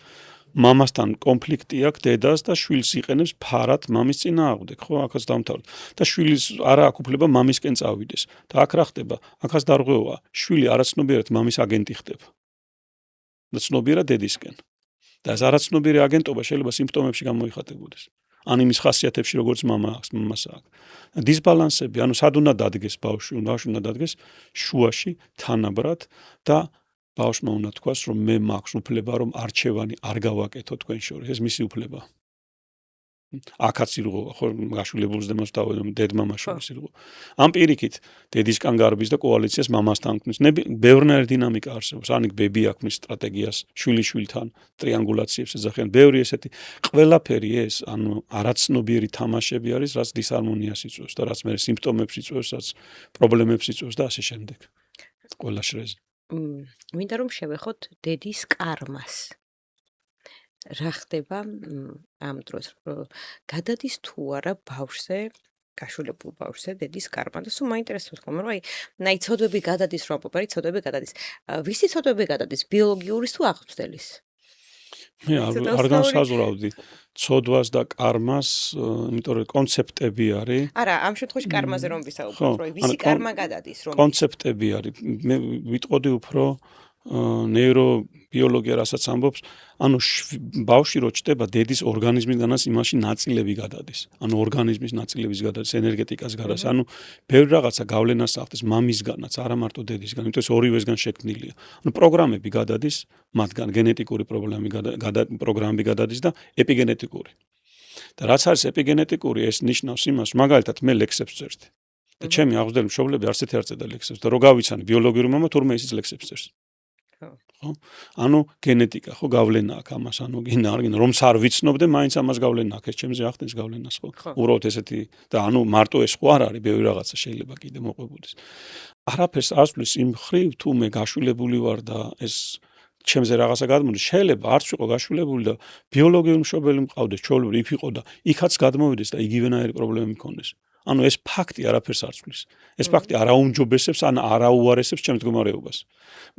მამასთან კონფლიქტი აქვს დედას და შვილს იყენებს ფარად მამის წინააღმდეგ, ხო, აქაც დამთავრდა. და შვილის არა აქვს უფლება მამისკენ წავიდეს. და აქ რა ხდება? აქაც დარღვევა. შვილი არაცნობიერად მამის აგენტი ხდება. და ცნობიერად დედისკენ. და ეს არაცნობიერი აგენტობა შეიძლება სიმპტომებში გამოიხატებოდეს. ან იმის ხასიათებში, როგორც მამას აქვს. დისბალანსები, ანუ სად უნდა დადგეს ბავშვი უნდა დადგეს შუაში, თანაბრად და ბავშვმა უნდა თქვას, რომ მე მაქვს უფლება, რომ არჩევანი არ გავაკეთო თქვენ შორის. ეს მისი უფლებაა. აქაც ირღვევა, ხო, გაშულებულს დედ-მამას შორის ირღვევა. ამ პირიქით, დედისკენ გარბის და კოალიციას მამასთან ქმნის. ბევრნაირი დინამიკა არსებობს. ან იქ ბებია ქმნის სტრატეგიას, შვილიშვილთან, ტრიანგულაციებს ეძახიან. ბევრი ესეთი ყველაფერი ეს, ანუ არაცნობიერი თამაშები არის, რაც დისარმონიას იწვევს და რაც მე სიმპტომებს იწვევს, რაც პრობლემებს იწვევს და ასე შემდეგ. ყველა შრეზე. მინდა რომ შევეხოთ დედის კარმას. რა ხდება ამ დროს, გადადის თუ არა ბავშვზე, გაშულებულ ბავშვზე დედის კარმა და სულ მაინტერესებს ხოლმე, რომ აი ცოდვები გადადის, რომ ოპერაცი ცოდვები გადადის. ვისი ცოდვები გადადის, ბიოლოგიურის თუ აღზრდელის? მე არ განსაზღვრავდი ცოდვას და კარმას, იმიტომ რომ კონცეპტები არის. არა, ამ შემთხვევაში კარმაზე რომ ვისაუბროთ, რომ ვისი კარმა გადადის, რომ კონცეპტები არის. მე ვიტყოდი უფრო ნეირობიოლოგია რასაც ამბობს, ანუ ბავშვი რო ჩდება დედის ორგანიზმიდანაც იმაში ნაწილები გადადის. ანუ ორგანიზმის ნაწილების გადადის, ენერგეტიკას გადადის. ანუ ბევრი რაღაცა გავლენას ახდენს მამისგანაც, არა მარტო დედისგან, იმიტომ ეს ორივესგან შექმნილია. ანუ პროგრამები გადადის, მათგან გენეტიკური პროგრამები გადადის და ეპიგენეტიკური. და რაც არის ეპიგენეტიკური, ეს ნიშნავს იმას, მაგალითად მე ლექსებს წერდი. და ჩემი აღზრდელი მშობლები არც ერთი არ წერდა ლექსებს და რო გავიცანი ბიოლოგიური მამა თურმე ისიც ლექსებს წერს. ხო? ანუ გენეტიკა ხო გავლენა აქვს ამას, ანუ გინდა რომც არ ვიცნობდე, მაინც ამას გავლენა აქვს, ეს ჩემზე ახდენს გავლენას, ხო? უბრალოდ ესეთი და ანუ მარტო ეს ხო არ არის, ბევრი რაღაცა შეიძლება კიდე მოყვებოდეს. არაფერს არ ვსვლის იმ ხრივ, თუ მე გაშულებული ვარ და ეს ჩემზე რაღაცა გადმოდის, შეიძლება არც ვიყო გაშულებული და ბიოლოგიური მშობელი მყავდეს, ჩვეულებრივ იქ იყო და იქაც გადმოვიდეს და იგივენაირი პრობლემები მქონდეს. ანუ ეს ფაქტი არაფერს არ ცვლის. ეს ფაქტი არ აუმჯობესებს ან არ აუარესებს ჩემს მდგომარეობას.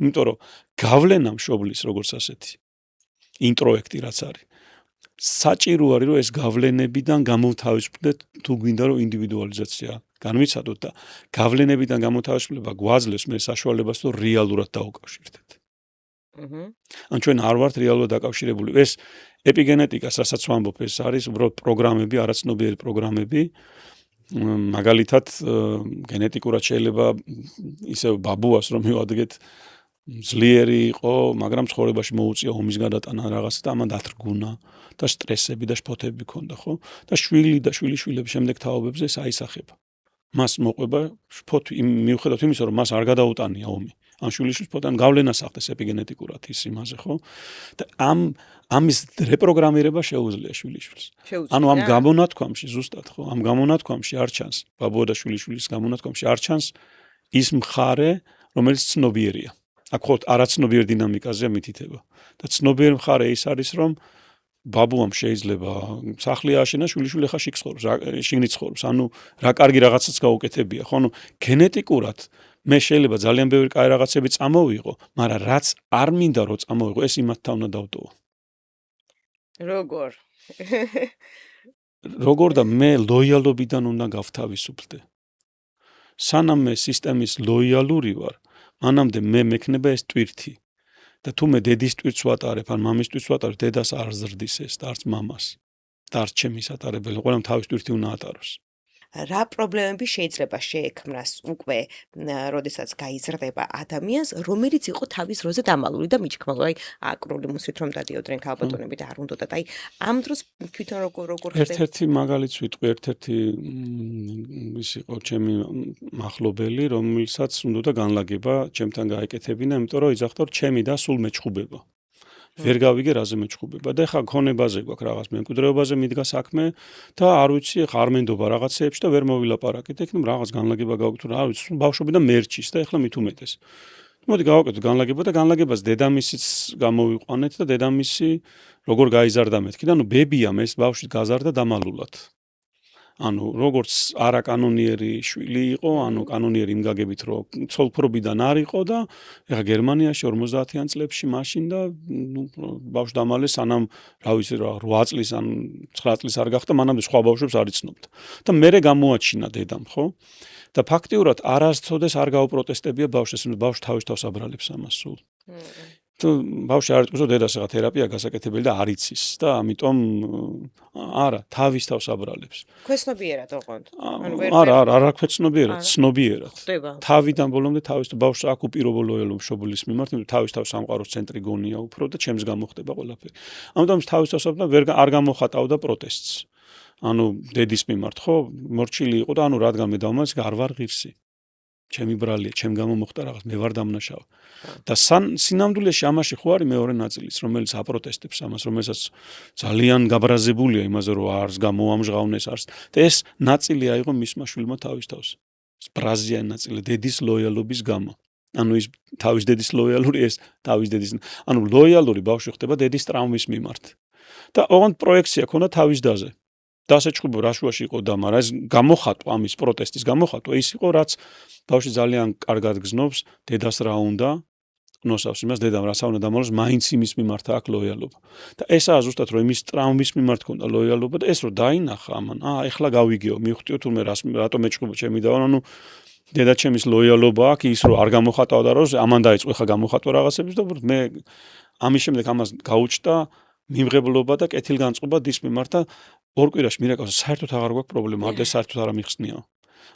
იმიტომ რომ გავლენა მშობლის როგორც ასეთი ინტროექტი რაც არის. საჭირო არის რომ ეს გავლენებიდან გამოვთავისუფლდეთ თუ გვინდა რომ ინდივიდუალიზაცია განვიცადოთ და გავლენებიდან გამოთავისუფლება გვაძლევს მე საშუალებას რომ რეალურად დაუკავშირდეთ. ან ჩვენ არ ვართ რეალურად დაკავშირებული. ეს ეპიგენეტიკას რასაც ვამბობ, ეს არის უბრალოდ პროგრამები, არაცნობიერი პროგრამები. მაგალითად გენეტიკურად შეიძლება ისე ბაბუას რომ მივადგეთ ძლიერი იყო, მაგრამ ცხოვრებაში მოუწია ომის გადატანა რაღაცა და ამან დათრგუნა და სტრესები და შფოთები ჰქონდა, ხო? და შვილი და შვილიშვილების შემდეგ თაობებზე ეს აისახება. მას მოყვება შფოთვი მიუხედავად იმისა, რომ მას არ გადაუტანია ომი. ამ შვილიშვილს ფოტან გავლენას ახდენს ეპიგენეტიკურად ის იმაზე, ხო? და ამის რეპროგრამირება შეუძლია შვილიშვილს. ანუ ამ გამონათქვამში ზუსტად, ხო? ამ გამონათქვამში არ ჩანს, ბაბუა და შვილიშვილის გამონათქვამში არ ჩანს ის მხარე, რომელიც ცნობიერია. აქ ხო არაცნობიერ დინამიკაზეა მითითება. და ცნობიერ მხარე ის არის, რომ ბაბუამ შეიძლება სახლი ააშენა, შვილიშვილი ხა შიგნით ცხოვრობს. ანუ რა კარგი რაღაცაც გაუკეთებია, ხო? ანუ გენეტიკურად მე შეიძლება ძალიან ბევრი კაი რაღაცები წამოვიღო, მაგრამ რაც არ მინდა რომ წამოვიღო, ეს იმათთან უნდა დავტოვო. როგორ და მე ლოიალობიდან უნდა გავთავისუფლდე. სანამ მე სისტემის ლოიალური ვარ, მანამდე მე მექნება ეს ტვირთი. და თუ მე დედის ტვირთს ვატარებ, ან მამის ტვირთს ვატარებ, დედას არ ზრდის ეს, და არც მამას. და არც ჩემის ატარებელი, ყველამ თავის ტვირთი უნდა ატაროს. რა პრობლემები შეიძლება შეექმნას უკვე, როდესაც გაიზრდება ადამიანს, რომელიც იყო თავის დროზე დამალული და მიჩქმეული, აი აკრული მუსით რომ დადიოდნენ ქალბატონები და არ უნდათ, აი ამ დროს თვითონ როგორ ხდება? ერთ-ერთი მაგალითს ვიტყვი, ერთ-ერთი ის იყო ჩემი მახლობელი, რომელსაც უნდა განლაგება ჩემთან გაეკეთებინა, იმიტომ რომ იძახდა, რომ ჩემი და სულ მეჩხუბება. ვერ გავიგე რაზე მეჩხუბება და ეხა ქონებაზე გვაქვს რაღაც მემკვიდრეობაზე მიდგა საქმე და არ ვიცი ეხა არ მენდობა რაღაცეებში და ვერ მოვილაპარაკეთ იქნებ რაღაც განლაგება გავაკეთო რა ვიცი ბავშვობიდან მერჩის და ეხლა მით უმეტეს მოდი გავაკეთოთ განლაგება და განლაგებას დედამისიც გამოვიყვანეთ და დედამისი როგორ გაიზარდა მეთქი და ნუ ბებიამ ეს ბავშვი გაზარდა დამალულად ანუ როგორც არაკანონიერი შვილი იყო, ანუ კანონიერი იმ გაგებით, რომ ცოლფრობიდან არ იყო და ეხა გერმანიაში 50-იან წლებში მაშინ და ნუ ბავშვი დამალეს, სანამ რა ვიცი რა 8 წლის ან 9 წლის არ გახდა, მანამდე სხვა ბავშვებს არ იცნობდა. და მერე გამოაჩინა დედამ, ხო? და ფაქტიურად არასოდეს არ გაუპროტესტებია ბავშვს, ბავშვი თავის თავს აბრალებს ამას სულ. თუ ბავშვი არ იტყვის, რომ დედას ახლა თერაპია გასაკეთებელი და არ იცის და ამიტომ არა, თავის თავს აბრალებს. ქვეცნობიერად ოღონდ. არა, ქვეცნობიერად, ცნობიერად. თავიდან ბოლომდე თავის ბავშვს აქ უპირობო ლოიალობა მშობლის მიმართ, იმიტომ თავის თავს სამყაროს ცენტრი გონია უფრო და ჩემს გამოხდება ყველაფერი. ამიტომ თავის თავს აბრალებს არ გამოხატავდა პროტესტს. ანუ დედის მიმართ, ხო, მორჩილი იყო და ანუ რადგან მე დავმას არ ვარ ღირსი. ჩემი ბრალია, ჩემ გამო მოხდა რაღაც, მე ვარ დამნაშავე. და სინამდვილეში ამაში ხო არის მეორე ნაწილიც, რომელიც აპროტესტებს ამას, რომელსაც ძალიან გაბრაზებულია იმაზე, რომ არს გამოამჟღავნეს არს. და ეს ნაწილი აიღო მისმა შვილმა თავის თავს. ბრაზია ნაწილი დედის ლოიალობის გამო. ანუ ის თავის დედის ლოიალური, ეს თავის დედის, ანუ ლოიალური ბავშვი ხდება დედის ტრაუმის მიმართ. და ოღონდ პროექცია ქონდა თავის დაზე. დასაჩხუბო რაშუაში იყო და მაგრამ ეს გამოხატვა ამის პროტესტის გამოხატვა ის იყო რაც ბავშვი ძალიან კარგად გზნობს დედას რა უნდა ყნოსავს იმას დედამ რაცა უნდა დამალოს მაინც იმის მიმართ აქვს ლოიალობა და ესაა ზუსტად რომ იმის ტრაუმის მიმართ ქონდა ლოიალობა და ეს რომ დაინახა ამან ეხლა გავიგეო მივხვდიო თურმე რატომ მეჭყობა ჩემი და ანუ დედა ჩემის ლოიალობა აქვს ის რომ არ გამოხატავდა რომ ამან დაიწყო ეხლა გამოხატვა რაღაცების და მე ამის შემდეგ ამას გაუჩნდა მიმღებლობა და კეთილგანწყობა დის მიმართ და ორ კვირაში მირაკავს საერთოდ აღარ გვაქვს პრობლემა, არ და საერთოდ არ ამიხსნიო.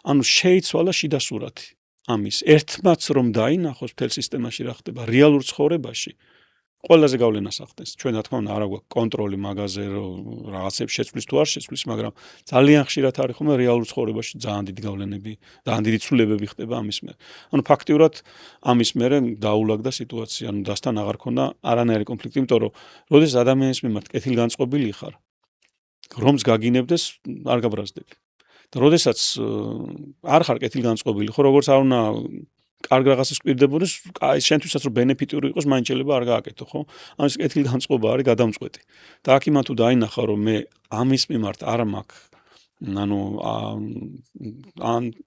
ანუ შეიცვალა შიდა სურათი ამის. ერთმაც რომ დაინახოს მთელ სისტემაში რა ხდება რეალურ ცხოვრებაში. ყველაზე გავლენას ახდენს. ჩვენ რა თქმა უნდა არ გვაქვს კონტროლი მაგაზე რომ რაღაცებს შეცვლის თუ არ შეცვლის, მაგრამ ძალიან ხშირად არის ხოლმე რეალურ ცხოვრებაში ძალიან დიდი გავლენები, ძალიან დიდი ცვლილებები ხდება ამის მერე. ანუ ფაქტიურად ამის მერე დაულაგდა სიტუაცია, ანუ დასთან აღარ ქონდა არანაირი კონფლიქტი, იმიტომ რომ როდესაც ადამიანის მიმართ კეთილგანწყობილი ხარ რომს გაგინებდეს არ გაბრაზდები. და როდესაც არ ხარ კეთილგანწყობილი, ხო როგორც არ უნდა კარგ რაღაცას კვირდებოდეს, აი შენთვისაც რომ ბენეფიტური იყოს, მაინც შეიძლება არ გააკეთო, ხო? ამის კეთილგანწყობა არის გადამწყვეტი. და აქ იმან თუ დაინახა რომ მე ამის მიმართ არ მაქვს ანუ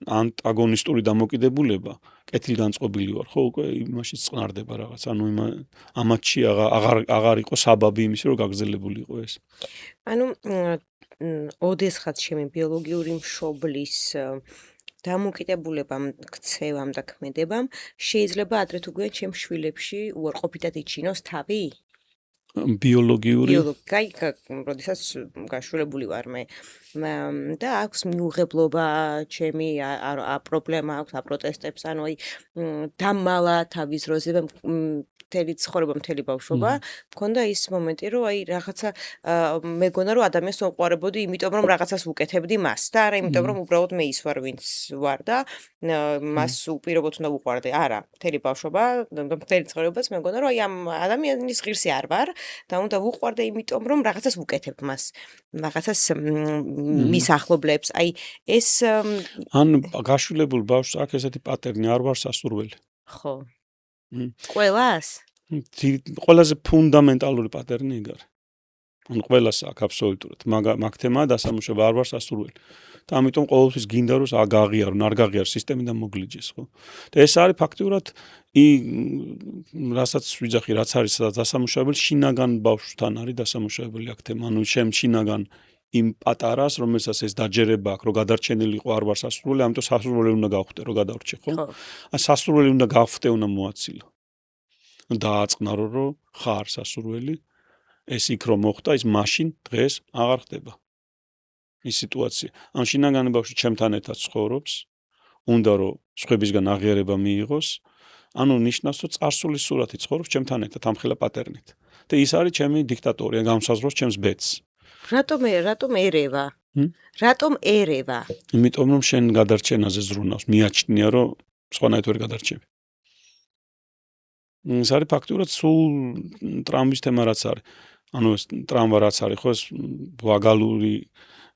ანტაგონისტური დამოკიდებულება, კეთილგანწყობილი ვარ, ხო, უკვე იმაში წყნარდება რაღაც. ანუ ამათში აღარ იყო საბაბი იმის რომ გაგზელებული იყო ეს. ანუ ოდესღაც ჩემი ბიოლოგიური მშობლის დამოკიდებულებამ, ქცევამ და ქმედებამ შეიძლება ადრე თუ გვიან ჩემ შვილებში უარყოფითად იჩინოს თავი? ბიოლოგიური როდესაც გაშვილებული ვარ მე და აქვს მიუღებლობა ჩემი პრობლემა აქვს აპროტესტებს ანუ აი დამალა თავის დროზე მთელი ცხოვრება, მთელი ბავშვობა მქონდა ის მომენტი, რომ აი რაღაცა მეგონა რომ ადამიანს უყვარებოდი, იმიტომ რომ რაღაცას უკეთებდი მას და არა იმიტომ რომ უბრალოდ მე ის ვარ, ვინც ვარ და მას უპირობოდ უნდა უყვარდე. არა, მთელი ბავშვობა, მთელი ცხოვრებაც მეგონა რომ აი ამ ადამიანის ღირსი არ ვარ და უნდა ვუყვარდე იმიტომ რომ რაღაცას უკეთებ მას. რაღაცას მის ახლობლებს. აი ეს ან გაშულებულ ბავშვს აქვს ესეთი პატერნი, არ ვარ სასურველი. ხო. ყველას? ყველაზე ფუნდამენტალური პატერნი ეგ არის. ან ყველას აქვს აბსოლუტურად. მაგ თემაა დასამუშავება, არ ვარ სასურველი. და ამიტომ ყოველთვის გინდა რომ აღაღიარო, არ გაღიარო სისტემიდან მოგლიჯეს, ხო? და ეს არის ფაქტიურად რასაც ვიძახი, რაც არის დასამუშავებელი, შინაგან ბავშვთან არის დასამუშავებელი აქ თემა. ანუ შინაგან იმ პატარას, რომელსაც ეს დაჯერება აქვს, რომ გადარჩენილი იყო არ ვარ სასურველი, ამიტომ სასურველი უნდა გავხდე, რომ გადავრჩე, ხო? ან სასურველი უნდა გავხდე, უნდა მოაცილო. დააწყნარო, რომ ხარ სასურველი, ეს იქ რომ მოხდა, ის მაშინ დღეს აღარ ხდება. ის სიტუაცია. ან შინაგანი ბავშვი ჩემთან ერთად ცხოვრობს, უნდა რომ სხვებისგან აღიარება მიიღოს, ანუ ნიშნავს, რომ წარსული სურათი ცხოვრობს ჩემთან ერთად ამხელა პატერნით. და ის არის ჩემი დიქტატორი, განსაზღვროს ჩემს ბედს. რატომ ერევა? რატომ ერევა? იმიტომ რომ შენ გადარჩენაზე ზრუნავს, მიაჩნია რომ სხვანაირად ვერ გადარჩები. ეს არის ფაქტიურად სულ ტრამვის თემა რაც არის. ანუ ეს ტრამვა რაც არის, ხო, ეს ვაგალური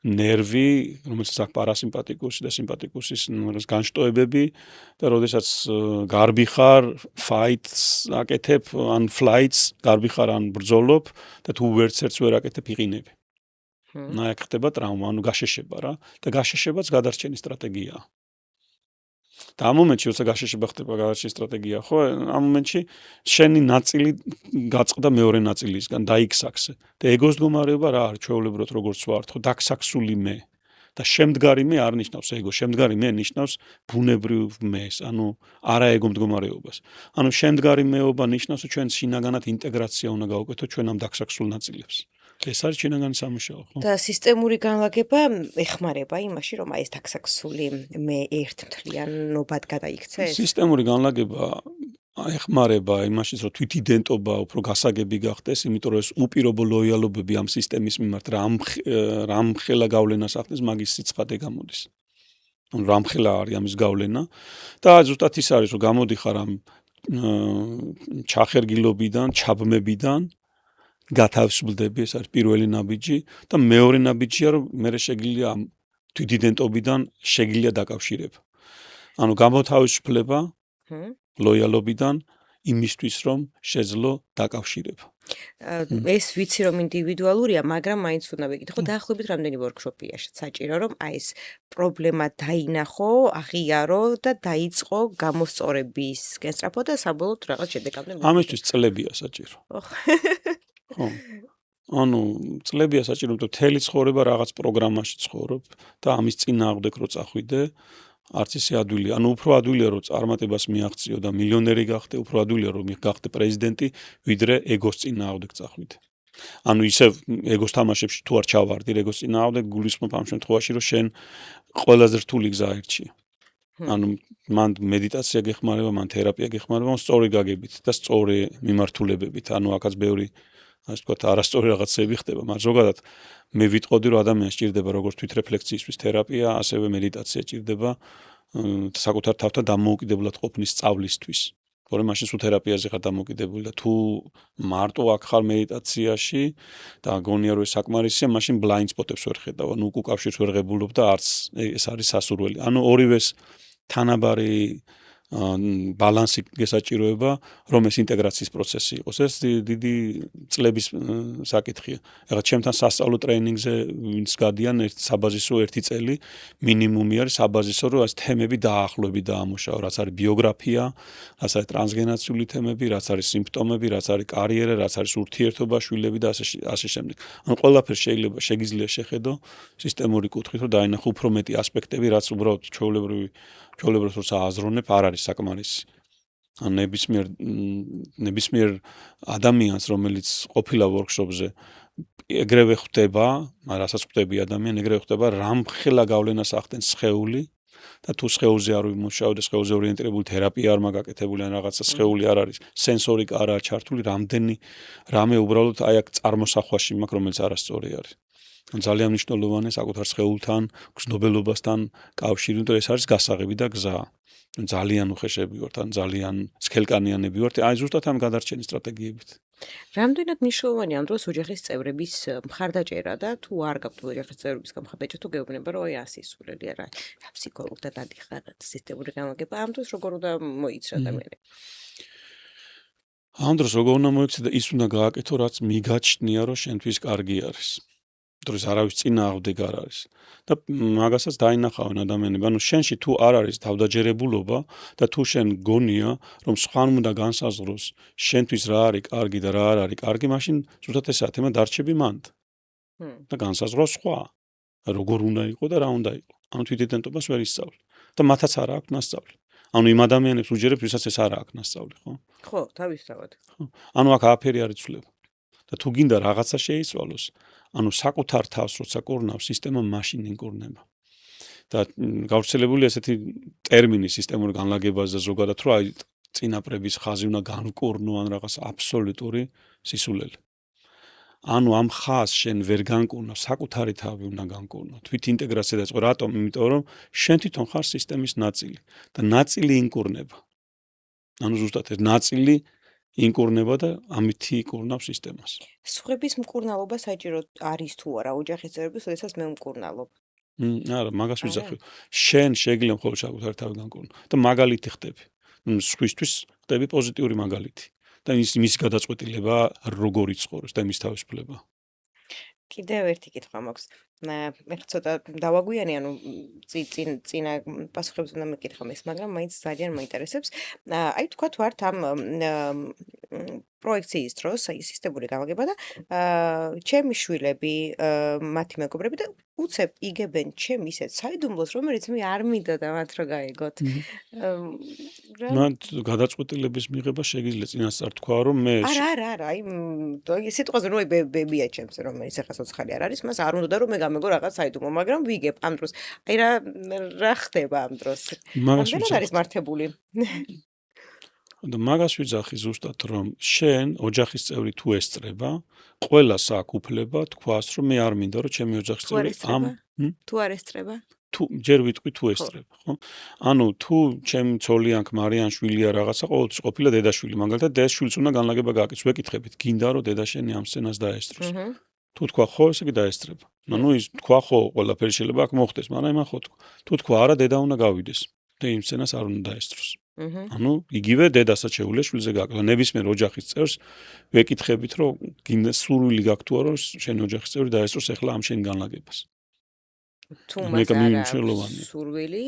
ნერვი, რომელსაც აქვს პარასიმპათიკუსი და სიმპათიკუსის განშტოებები და როდესაც გარბი ხარ, fights აკეთებ, ან flights, გარბი ხარ, ან ბრძოლობ და თუ ვერცერთს ვერ აკეთებ, იყინები. აქ ხდება ტრავმა, ანუ გაშეშება რა და გაშეშებაც გადარჩენის სტრატეგიაა. და ამ მომენტში, როცა გაშეშება ხდება გადარჩენის სტრატეგია, ხო, ამ მომენტში შენი ნაწილი გაწყდა მეორე ნაწილისგან, დაიქსაქსე. და ეგოს მდგომარეობა რა არის, ჩვეულებრივად როგორც ვართ, ხო, დაგსაქსული მე. და შემდგარი მე არ ნიშნავს ეგო, შემდგარი მე ნიშნავს ბუნებრივ მეს, ანუ არაეგო მდგომარეობას. ანუ შემდგარი მეობა ნიშნავს, რომ ჩვენ შინაგანად ინტეგრაცია უნდა გავუკეთოთ ჩვენ ამ დაგსაქსულ ნაწილებს. ეს არის შინაგანი სამუშაო, ხო? და სისტემური განლაგება ეხმარება იმაში, რომ აი ეს დაგსაქსული მე ერთმთლიანობად გადაიქცეს? სისტემური განლაგება ეხმარება იმაშიც, რომ თვითიდენტობა უფრო გასაგები გახდეს, იმიტომ რომ ეს უპირობო ლოიალობები ამ სისტემის მიმართ რამხელა გავლენას ახდენს, მაგის სიცხადე გამოდის. ანუ რამხელა არის ამის გავლენა და ზუსტად ის არის, რომ გამოდიხარ ამ ჩახერგილობიდან, ჩაბმებიდან გათავისუფლდები, ეს არის პირველი ნაბიჯი და მეორე ნაბიჯია, რომ მე შეგიძლია ამ თვითიდენტობიდან შეგიძლია დაკავშირება. ანუ გამოთავისუფლება ლოიალობიდან იმისთვის, რომ შეძლო დაკავშირება. ეს ვიცი რომ ინდივიდუალურია, მაგრამ მაინც უნდა ვეკითხო, დაახლოებით რამდენი ვორქშოპია საჭირო, რომ აი ეს პრობლემა დაინახო, აღიარო და დაიწყო გამოსწორების გესწრაფო და საბოლოოდ რაღაც შედეგამდე მივიდეთ. ამისთვის წლებია საჭირო. ხო. ანუ წლებია საჭირო, რომ მთელი ცხოვრება რაღაც პროგრამაში ცხოვრობ და ამის წინააღმდეგ რო წახვიდე, არც ისე ადვილია. ანუ უფრო ადვილია რომ წარმატებას მიაღწიო და მილიონერი გახდე, უფრო ადვილია რომ გახდე პრეზიდენტი, ვიდრე ეგოს წინააღმდეგ წახვიდე. ანუ ისე ეგოს თამაშებში თუ არ ჩავარდი, ეგოს წინააღმდეგ გულისხმობ ამ შემთხვევაში, რომ შენ ყველაზე რთული გზა აირჩია. ანუ მან მედიტაცია გეხმარება, მან თერაპია გეხმარება, სწორი გაგებით და სწორი მიმართულებებით. ანუ აქაც ბევრი ასე ვთქვათ, არასწორი რაღაცები ხდება, მაგრამ ზოგადად მე ვიტყოდი, რომ ადამიანს სჭირდება როგორც თვითრეფლექციისთვის თერაპია, ასევე მედიტაცია სჭირდება საკუთარ თავთან დამოუკიდებლად ყოფნის სწავლისთვის. თორემ მაშინ სულ თერაპიაზე ხარ დამოუკიდებული და თუ მარტო აქ ხარ მედიტაციაში და გონია რომ ეს საკმარისია, მაშინ ბლაინდ სპოტებს ვერ ხედავ, ანუ უკავშირს ვერ ღებულობ და არც ეს არის სასურველი. ანუ ორივეს თანაბარი ბალანსი გესაჭიროება, რომ ეს ინტეგრაციის პროცესი იყოს. ეს დიდი წლების საკითხია. ეხლა ჩემთან სასწავლო ტრეინინგზე ვინც გადიან საბაზისო 1 წელი მინიმუმი არის საბაზისო, რომ ეს თემები დაახლოებით დაამუშავო, რაც არის ბიოგრაფია, რაც არის ტრანსგენაციული თემები, რაც არის სიმპტომები, რაც არის კარიერა, რაც არის ურთიერთობა, შვილები და ასე შემდეგ. ანუ ყველაფერს შეგიძლია შეხედო სისტემური კუთხით, რომ დაინახო უფრო მეტი ასპექტები, რაც უბრალოდ ჩვეულებრივ როცა აზროვნებ, არ არის საკმარისი. ან ნებისმიერ ადამიანს, რომელიც ყოფილა ვორქშოპზე, ეგრევე ხვდება, რასაც ხვდები ადამიანი, ეგრევე ხვდება, რამხელა გავლენას ახდენს სხეული და თუ სხეულზე არ ვიმუშავებ და სხეულზე ორიენტირებული თერაპია არ მაგაკეთებული ან რაღაცა სხეული არ არის, სენსორიკა არაა ჩართული, რამე უბრალოდ აი აქ წარმოსახვაში მაქვს, რომელიც არასწორი არის. ძალიან მნიშვნელოვანია საკუთარ სხეულთან, გრძნობელობასთან კავშირი, იმიტომ ეს არის გასაღები და გზა. ძალიან უხეშები ვართ, ან ძალიან სქელკანიანები ვართ, აი ზუსტად ამ გადარჩენის სტრატეგიებით. რამდენად მნიშვნელოვანია ამ დროს ოჯახის წევრების მხარდაჭერა და თუ არ გაქვთ ოჯახის წევრებისგან მხარდაჭერა, თუ გეუბნება რომ აი ასისულელი რა ფსიქოლოგ და დადიხარ სისტემური გამაგება, ამ დროს როგორ უნდა მოიცრა ადამიანები? ამ დროს როგორ უნდა მოიქცე და ის უნდა გააკეთო, რაც მიგაჩნია, რომ შენთვის კარგი არის. დროს არავის წინააღმდეგ არ არის. და მაგასაც დაინახავენ ადამიანები. ანუ შენში თუ არ არის თავდაჯერებულობა და თუ შენ გონია, რომ სხვამ უნდა განსაზღვროს შენთვის რა არის კარგი და რა არ არის კარგი, მაშინ ზუსტად ესაა თემა დარჩები მანდ. და განსაზღვროს სხვა. როგორ უნდა იყო და რა უნდა იყო. ანუ თვითიდენტობას ვერ ისწავლი. და მათაც არ აქვს ნასწავლი. ანუ იმ ადამიანებს უჯერებს, ვისაც ეს არ აქვს ნასწავლი, ხო? ხო, თავისთავად. ხო. ანუ აქ აფერი არ იცვლება. და თუ გინდა რაღაცა შეიცვალოს, ანუ საკუთარ თავს როცა კურნავს, სისტემა მაშინ იკურნება. და გავრცელებული ესეთი ტერმინი სისტემური განლაგებაზე და ზოგადად რომ აი წინაპრების ხაზი უნდა განკურნო ან რაღაც აბსოლუტური სისულელი. ანუ ამ ხაზს შენ ვერ განკურნავ, საკუთარი თავი უნდა განკურნო. თვით ინტეგრაცია დაიწყო, რატომ? იმიტომ რომ შენ თვითონ ხარ სისტემის ნაწილი და ნაწილი ინკურნება. ანუ ზუსტად ეს ნაწილი ინკურნება და ამითი იკურნავს სისტემას. სხვების მკურნალობა საჭირო არის თუ არა ოჯახის წევრების, როდესაც მე მკურნალობ. არა, მაგას ვიძახი. შენ შეგიძლია მხოლოდ საკუთარი თავი განკურნო და მაგალითი ხდები. სხვისთვის ხდები პოზიტიური მაგალითი. და მის გადაწყვეტილება როგორ იცხოვროს და მის თავისუფლება. კიდევ ერთი კითხვა მაქვს. მე ცოტა დავაგვიანე, ანუ წინა პასუხებს უნდა მეკითხა მის, მაგრამ მაინც ძალიან მაინტერესებს. აი თქვათ ვართ ამ პროექციის დროს, აი სისტემური გამაგება და ჩემი შვილები, მათი მეგობრები და უცებ იგებენ ჩემ ისეთ საიდუმლოს, რომელიც მე არ მინდა და მათ რო გაეგოთ. მათ გადაწყვეტილების მიღება შეგიძლია წინასწარ თქვა, რომ მე არა, აი სიტყვაზე რომ ბებია ჩემს, რომელიც ახლა სოცხალი არ არის, მას არ უნდა რომ მე გამეგო რაღაც საიდუმლო, მაგრამ ვიგებ ამ დროს. აი რა ხდება ამ დროს? რამდენად არის მართებული? და მაგას ვიძახი ზუსტად, რომ შენ ოჯახის წევრი თუ ესწრება, ყველას აქვს უფლება თქვას, რომ მე არ მინდა, რომ ჩემი ოჯახის წევრი თუ არ ესწრება? თუ ჯერ ვიტყვი თუ ესწრება, ხო? ანუ თუ ჩემი ცოლი ან ქმარი ან შვილია რაღაცა, ყოველთვის ყოფილა დედაშვილი, მაგალითად დედას შვილს უნდა განლაგება გააკეთოს, ვეკითხებით, გინდა რომ დედა შენი ამ სცენას დაესწროს. თუ თქვა ხო, ესე იგი დაესწრება. ანუ ის თქვა ხო, ყველაფერი შეიძლება აქ მოხდეს, მაგრამ იმან ხო თქვა. თუ თქვა არა, დედა უნდა გავიდეს და იმ სცენას არ უნდა დაესწროს. ანუ იგივე დედასაც შეუძლია შვილზე გააკეთოს. ნებისმიერ ოჯახის წევრს ვეკითხებით, რომ გინდა სურვილი გაქვს თუ არა, რომ შენ ოჯახის წევრი დაესწროს ახლა ამ შენ განლაგებას. თუ მას არ აქვს სურვილი,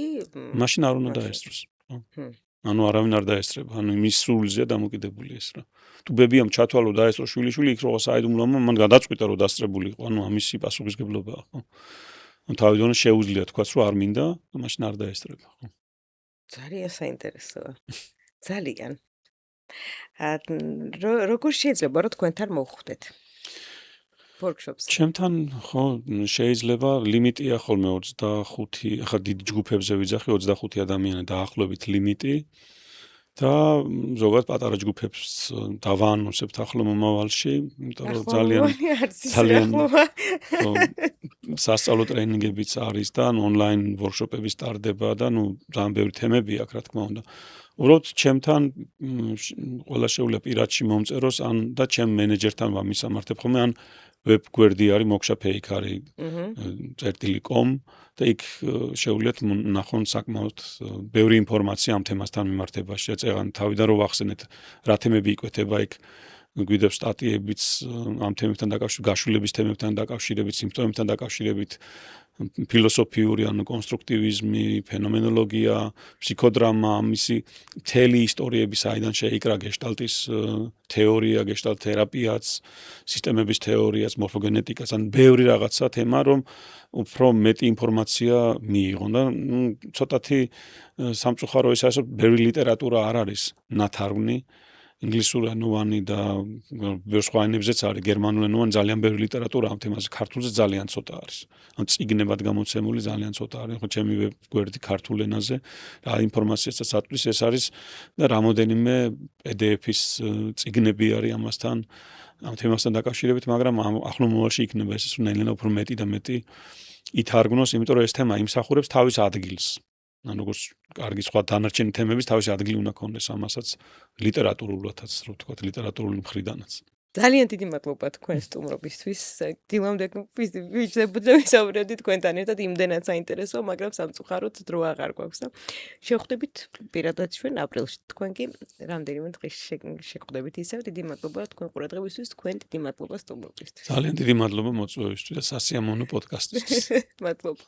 მაშინ არ უნდა დაესწროს. ანუ არავინ არ დაესწრება. ანუ მის სულზეა დამოკიდებული ეს რა. თუ ბებიამ ჩათვალო დაესწრო შვილიშვილი, იქ რაღაც საიდუმლოა, მან გადაწყვიტა რომ დასწრებული იყო. ანუ ამისი პასუხისგებლობაა, ხო? ანუ თავიდანვე შეუძლია თქვას, რომ არ მინდა, მაშინ არ დაესწრება, ხო? ძალიან საინტერესოა. ძალიან. როგორ შეიძლება რომ თქვენთან მოვხვდეთ? workshops. ჩემთან ხო შეიძლება ლიმიტია ხოლმე 25, ახლა დიდ ჯგუფებზე ვიძახი 25 ადამიანი დაახლოებით ლიმიტი და ზოგადად პატარა ჯგუფებს დავაანონსებთ ახლო მომავალში, იმიტომ რომ ძალიან სასწავლო ტრენინგებიც არის და ონლაინ workshop-ები სტარდება და ძალიან ბევრი თემები აქვს, რა თქმა უნდა. უბრალოდ ჩემთან ყველა შეუძლია პირადში მომწეროს ან და ჩემ მენეჯერთან ვამისამართებ ხოლმე ან ვებ გვერდი არის moksha.com და იქ შეუძლიათ ნახონ საკმაოდ ბევრი ინფორმაცია ამ თემასთან მიმართებაში. წეგან თავიდან რო ვახსენეთ რა თემები იკვეთება იქ გვიდევ სტატიებიც ამ თემებთან დაკავშირებით, გაშვილების თემებთან დაკავშირებით, სიმპტომებთან დაკავშირებით, ფილოსოფიური ან კონსტრუქტივიზმი, ფენომენოლოგია, ფსიქოდრამა, მისი მთელი ისტორიები საიდან შეიკრა გეშტალტის თეორია, გეშტალტ თერაპიაც, სისტემების თეორიაც, მორფოგენეტიკაც, ან ბევრი რაღაცა თემა, რომ უფრო მეტი ინფორმაცია მიიღონ და ცოტათი სამწუხარო ის არის, რომ ბევრი ლიტერატურა არ არის ნათარგმნი ინგლისურენოვანი და ბევრ სხვა ენებზეც არის გერმანულენოვანი ძალიან ბევრი ლიტერატურა ამ თემაზე ქართულზე ძალიან ცოტა არის. ან წიგნებად გამოცემული ძალიან ცოტა არის. ხო ჩემი გვერდი ქართულ ენაზე რა ინფორმაციასაც ატყვის ეს არის და რამოდენიმე PDF-ის წიგნები არის ამასთან ამ თემასთან დაკავშირებით, მაგრამ ახლო მომავალში იქნება ეს ნელ-ნელა უფრო მეტი და მეტი ითარგმნოს, იმიტომ რომ ეს თემა იმსახურებს თავის ადგილს. ან როგორც კარგი სხვა დანარჩენი თემების თავის ადგილი უნდა ქონდეს ამასაც ლიტერატურულადაც, რო ვთქვათ, ლიტერატურული მხრიდანაც. ძალიან დიდი მადლობა თქვენ სტუმრობისთვის. დილამდე ვისაუბრებდი თქვენთან ერთად იმდენად საინტერესო, მაგრამ სამწუხაროდ დრო აღარ გვაქვს და შევხვდებით პირადად ჩვენ აპრილში. თქვენ კი რამდენიმე დღის შეხვდებით ისევ. დიდი მადლობა თქვენ ყურადღებისთვის, თქვენ დიდი მადლობა სტუმრობისთვის. ძალიან დიდი მადლობა მოწვევისთვის და სასიამოვნო პოდკასტისთვის. მადლობა.